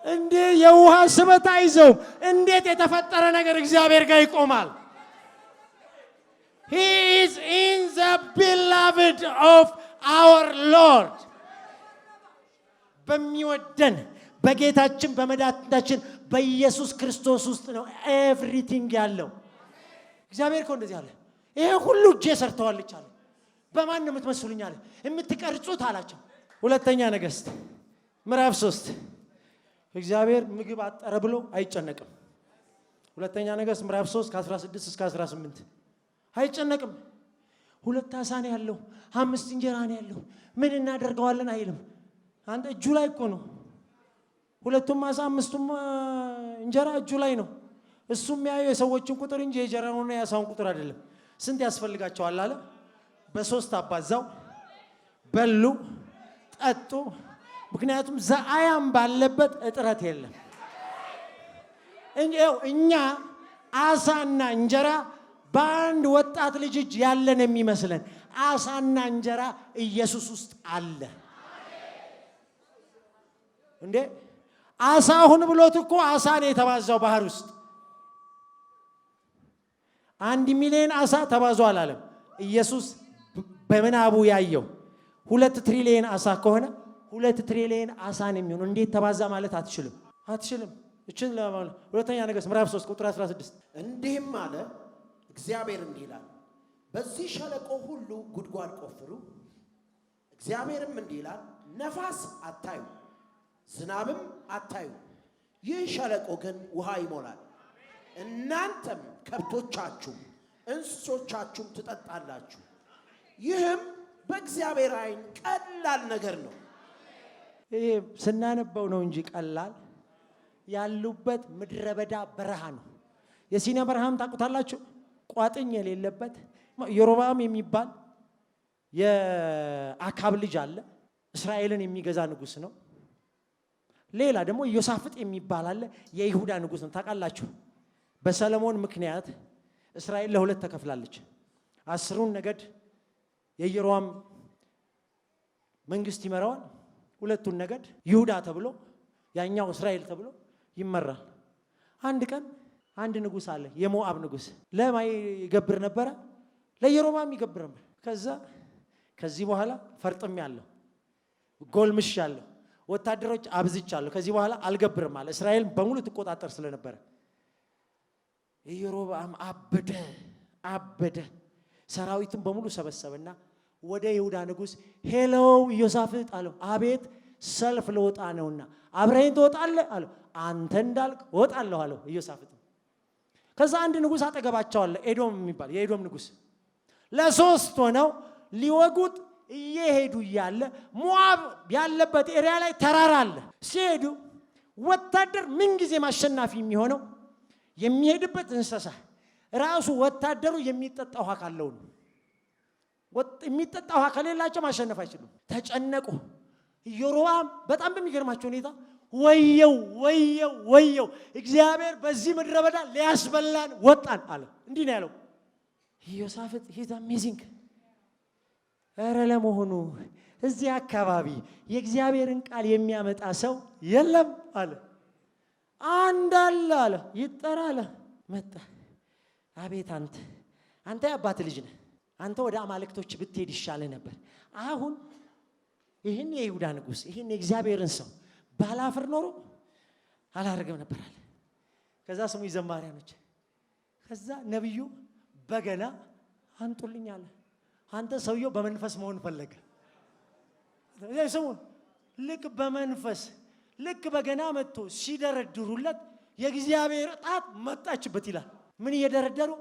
እንዴ የውሃ ስበት አይዘው እንዴት የተፈጠረ ነገር እግዚአብሔር ጋር ይቆማል? He is in the beloved of our Lord። በሚወደን በጌታችን በመድኃኒታችን በኢየሱስ ክርስቶስ ውስጥ ነው ኤቭሪቲንግ ያለው። እግዚአብሔር እኮ እንደዚህ አለ፣ ይሄ ሁሉ እጄ ሰርተዋለች አለ። በማን ነው የምትመስሉኝ አለ? የምትቀርጹት አላቸው። ሁለተኛ ነገሥት ምዕራፍ 3 እግዚአብሔር ምግብ አጠረ ብሎ አይጨነቅም። ሁለተኛ ነገሥት ምዕራፍ 3 ከ16 እስከ 18 አይጨነቅም። 2 ዓሣ ነው ያለው፣ 5 እንጀራ ነው ያለው፣ ምን እናደርገዋለን አይልም። አንተ እጁ ላይ እኮ ነው። 2 ዓሣ 5 እንጀራ እጁ ላይ ነው። እሱም ያየው የሰዎችን ቁጥር እንጂ የእንጀራውንና የዓሣውን ቁጥር አይደለም። ስንት ያስፈልጋቸዋል አለ። በ3 አባዛው፣ በሉ፣ ጠጡ፣ ምክንያቱም ዘአያም ባለበት እጥረት የለም። እኛ አሳና እንጀራ በአንድ ወጣት ልጅ እጅ ያለን የሚመስለን አሳና እንጀራ ኢየሱስ ውስጥ አለ። እንዴ አሳ ሁን ብሎት እኮ አሳ ነው የተባዛው ባህር ውስጥ 1 ሚሊዮን አሳ ተባዙ አላለም። ኢየሱስ በምናቡ ያየው 2 ትሪሊየን አሳ ከሆነ 2 ትሪሊየን አሳ ነው የሚሆነው። እንዴት ተባዛ ማለት አትችልም። እችን ለማለት ሁለተኛ ነገሥት ምዕራፍ 3 ቁጥር 16 እንዲህም አለ እግዚአብሔር እንዲህ ይላል በዚህ ሸለቆ ሁሉ ጉድጓድ ቆፍሩ። እግዚአብሔርም እንዲህ ይላል ነፋስ አታዩ፣ ዝናብም አታዩ፣ ይህ ሸለቆ ግን ውሃ ይሞላል። እናንተም ከብቶቻችሁም እንስሶቻችሁም ትጠጣላችሁ። ይህም በእግዚአብሔር ዓይን ቀላል ነገር ነው። ይሄ ስናነበው ነው እንጂ ቀላል ያሉበት ምድረ በዳ በረሃ ነው። የሲና በረሃም ታውቁታላችሁ። ቋጥኝ የሌለበት የሮብዓም የሚባል የአካብ ልጅ አለ። እስራኤልን የሚገዛ ንጉስ ነው። ሌላ ደግሞ ኢዮሳፍጥ የሚባል አለ። የይሁዳ ንጉስ ነው። ታውቃላችሁ። በሰለሞን ምክንያት እስራኤል ለሁለት ተከፍላለች። 10ሩን ነገድ የየሮብዓም መንግስት ይመራዋል። 2ቱን ነገድ ይሁዳ ተብሎ ያኛው እስራኤል ተብሎ ይመራል። አንድ ቀን አንድ ንጉስ አለ፣ የሞዓብ ንጉስ። ለማይ ይገብር ነበረ፣ ለየሮብዓም ይገብር ነበር። ከዚህ በኋላ ፈርጥም ያለው ጎልምሽ ያለው ወታደሮች አብዝቻለሁ፣ ከዚህ በኋላ አልገብርም አለ። እስራኤል በሙሉ ትቆጣጠር ስለነበረ የሮብዓም አበደ። ሰራዊቱን በሙሉ ሰበሰበና ወደ ይሁዳ ንጉስ ሄሎ ኢዮሳፍጥ አለው። አቤት ሰልፍ ለወጣ ነውና አብረኸኝ ትወጣለህ አለው። አንተ እንዳልክ ወጣለሁ አለው ኢዮሳፍጥ። ከዛ አንድ ንጉስ አጠገባቸው አለ፣ ኤዶም የሚባል የኤዶም ንጉስ። ለሶስት ሆነው ሊወጉት እየሄዱ እያለ ሞዓብ ያለበት ኤሪያ ላይ ተራራ አለ። ሲሄዱ ወታደር ምንጊዜም አሸናፊ የሚሆነው የሚሄድበት እንስሳ ራሱ ወታደሩ የሚጠጣ ውሃ ካለው ነው። የሚጠጣ ውሃ ከሌላቸው ማሸነፍ አይችሉም። ተጨነቁ። ኢዮሮብዓም በጣም በሚገርማቸው ሁኔታ ወየው እግዚአብሔር በዚህ ምድረ በዳ ሊያስበላን ወጣን አለ። እንዲህ ነው ያለው ኢዮሳፍጥ። ሂዝ አሜዚንግ። ኧረ ለመሆኑ እዚህ አካባቢ የእግዚአብሔርን ቃል የሚያመጣ ሰው የለም አለ። አንድ አለ ይጠራ አለ። መጣ። አቤት አንተ የአባት ልጅ ነህ። አንተ ወደ አማልክቶች ብትሄድ ይሻልህ ነበር። አሁን ይህን የይሁዳ ንጉስ ይህን የእግዚአብሔርን ሰው ባላፍር ኖሮ አላረገም ነበር አለ። ከዛ ስሙ ዘማሪያኖች። ከዛ ነብዩ በገና አንጡልኝ አለ። አንተ ሰውየው በመንፈስ መሆን ፈለገ። ሰው ልክ በገና መጥቶ ሲደረድሩለት የእግዚአብሔር ጣት መጣችበት ይላል። ምን እየደረደሩ?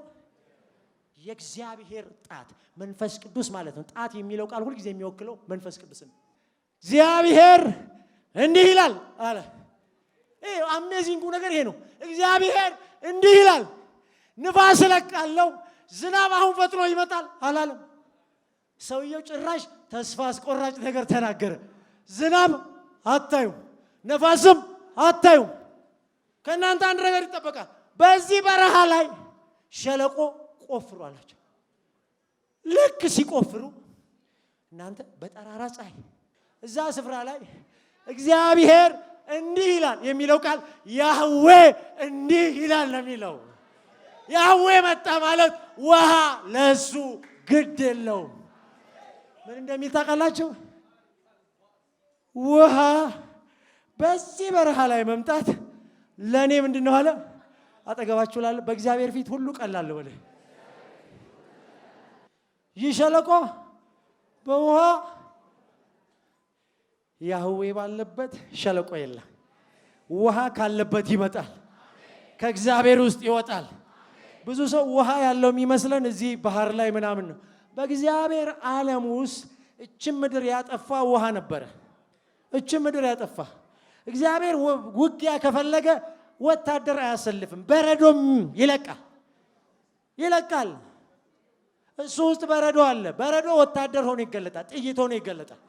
የእግዚአብሔር ጣት መንፈስ ቅዱስ ማለት ነው። ጣት የሚለው ቃል ሁልጊዜ የሚወክለው መንፈስ ቅዱስን። እግዚአብሔር እንዲህ ይላል አለ። አሜዚንጉ ነገር ይሄ ነው። እግዚአብሔር እንዲህ ይላል፣ ንፋስ እለቃለሁ፣ ዝናብ አሁን ፈጥኖ ይመጣል አላለም። ሰውየው ጭራሽ ተስፋ አስቆራጭ ነገር ተናገረ። ዝናብ አታዩ፣ ነፋስም አታዩ፣ ከእናንተ አንድ ነገር ይጠበቃል። በዚህ በረሃ ላይ ሸለቆ ቆፍሩ አላቸው። ልክ ሲቆፍሩ እናንተ በጠራራ ፀሐይ እዛ ስፍራ ላይ እግዚአብሔር እንዲህ ይላል የሚለው ቃል ያህዌ እንዲህ ይላል ነው የሚለው። ያህዌ መጣ ማለት ውሃ ለሱ ግድ የለውም። ምን እንደሚል ታውቃላችሁ? ውሃ በዚህ በረሃ ላይ መምጣት ለእኔ ምንድን ነው አለ። አጠገባችሁ ላለ በእግዚአብሔር ፊት ሁሉ ቀላል ወለ ይህ ሸለቆ በውሃ ያህዌ ባለበት ሸለቆ የለ። ውሃ ካለበት ይመጣል፣ ከእግዚአብሔር ውስጥ ይወጣል። ብዙ ሰው ውሃ ያለው የሚመስለን እዚህ ባህር ላይ ምናምን ነው። በእግዚአብሔር ዓለም ውስጥ እችን ምድር ያጠፋ ውሃ ነበረ። እችን ምድር ያጠፋ እግዚአብሔር ውጊያ ከፈለገ ወታደር አያሰልፍም፣ በረዶም ይለቃል። እሱ ውስጥ በረዶ አለ። በረዶ ወታደር ሆኖ ይገለጣል፣ ጥይት ሆኖ ይገለጣል።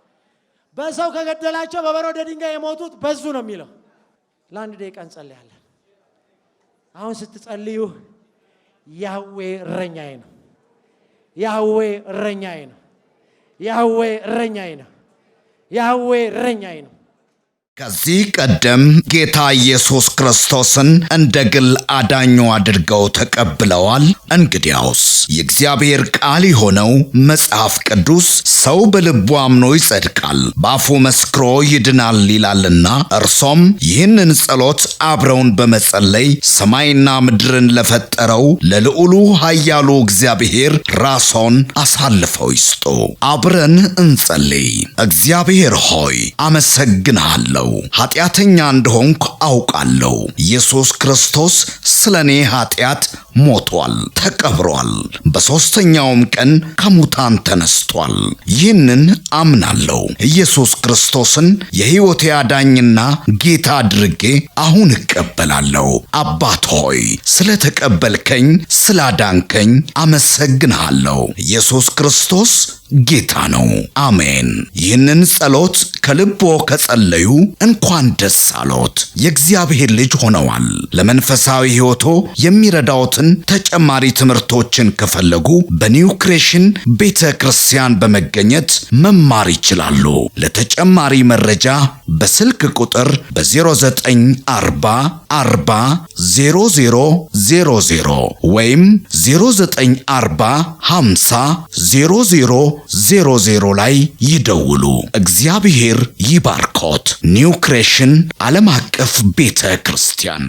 በሰው ከገደላቸው በበረዶ ድንጋይ የሞቱት በዙ ነው የሚለው። ለአንድ ደቂቃ እንጸልያለን። አሁን ስትጸልዩ ያህዌ እረኛዬ ነው፣ ያህዌ እረኛዬ ነው፣ ያህዌ እረኛዬ ነው፣ ያህዌ እረኛዬ ነው። ከዚህ ቀደም ጌታ ኢየሱስ ክርስቶስን እንደ ግል አዳኙ አድርገው ተቀብለዋል? እንግዲያውስ የእግዚአብሔር ቃል የሆነው መጽሐፍ ቅዱስ ሰው በልቡ አምኖ ይጸድቃል፣ በአፉ መስክሮ ይድናል ይላልና እርሶም ይህንን ጸሎት አብረውን በመጸለይ ሰማይና ምድርን ለፈጠረው ለልዑሉ ኃያሉ እግዚአብሔር ራስዎን አሳልፈው ይስጡ። አብረን እንጸልይ። እግዚአብሔር ሆይ አመሰግንሃለሁ። ኃጢአተኛ እንደሆንኩ አውቃለሁ። ኢየሱስ ክርስቶስ ስለኔ ኃጢአት ሞቷል፣ ተቀብሯል፣ በሦስተኛውም ቀን ከሙታን ተነስቷል። ይህንን አምናለሁ። ኢየሱስ ክርስቶስን የሕይወቴ አዳኝና ጌታ አድርጌ አሁን እቀበላለሁ። አባት ሆይ ስለተቀበልከኝ፣ ስላዳንከኝ አመሰግንሃለሁ። ኢየሱስ ክርስቶስ ጌታ ነው። አሜን። ይህንን ጸሎት ከልቦ ከጸለዩ እንኳን ደስ አሎት፣ የእግዚአብሔር ልጅ ሆነዋል። ለመንፈሳዊ ሕይወቶ የሚረዳዎትን ተጨማሪ ትምህርቶችን ከፈለጉ በኒው ክሬሽን ቤተ ክርስቲያን በመገኘት መማር ይችላሉ። ለተጨማሪ መረጃ በስልክ ቁጥር በ0940 40 0000 ወይም 0940 50 0000 ላይ ይደውሉ። እግዚአብሔር ይባርኮት። ኒው ክሬሽን ዓለም አቀፍ ቤተ ክርስቲያን።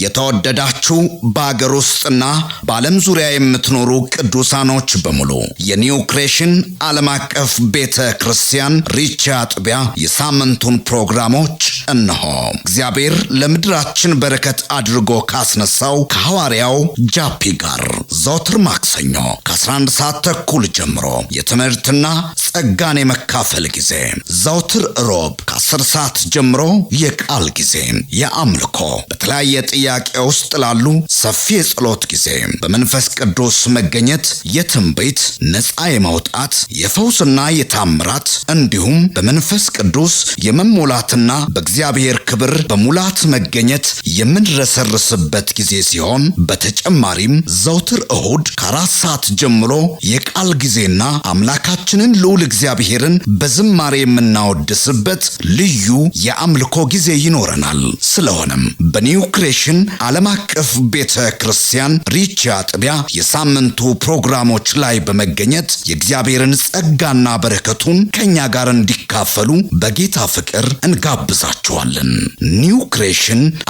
የተወደዳችሁ በአገር ውስጥና በዓለም ዙሪያ የምትኖሩ ቅዱሳኖች በሙሉ የኒው ክሬሽን ዓለም አቀፍ ቤተ ክርስቲያን ሪቻ አጥቢያ የሳምንቱን ፕሮግራሞች እነሆ። እግዚአብሔር ለምድራችን በረከት አድርጎ ካስነሳው ከሐዋርያው ጃፒ ጋር ዘወትር ማክሰኞ ከ11 ሰዓት ተኩል ጀምሮ የትምህርትና ጸጋን የመካፈል ጊዜ፣ ዘወትር ሮብ ከ10 ሰዓት ጀምሮ የቃል ጊዜ፣ የአምልኮ በተለያየ ጥያቄ ውስጥ ላሉ ሰፊ የጸሎት ጊዜ፣ በመንፈስ ቅዱስ መገኘት የትንቢት ነፃ የማውጣት የፈውስና የታምራት እንዲሁም በመንፈስ ቅዱስ የመሞላትና በእግዚአብሔር ክብር በሙላት መገኘት የምንረሰርስበት ጊዜ ሲሆን በተጨማሪም ዘውትር እሁድ ከ4 ሰዓት ጀምሮ የቃል ጊዜና አምላካችንን ልዑል እግዚአብሔርን በዝማሬ የምናወድስበት ልዩ የአምልኮ ጊዜ ይኖረናል። ስለሆነም በኒው ክሬሽን ዓለም አቀፍ ቤተ ክርስቲያን ሪቻ አጥቢያ የሳምንቱ ፕሮግራሞች ላይ በመገኘት የእግዚአብሔርን ጸጋና በረከቱን ከኛ ጋር እንዲካፈሉ በጌታ ፍቅር እንጋብዛችኋለን። ኒው ክሬሽን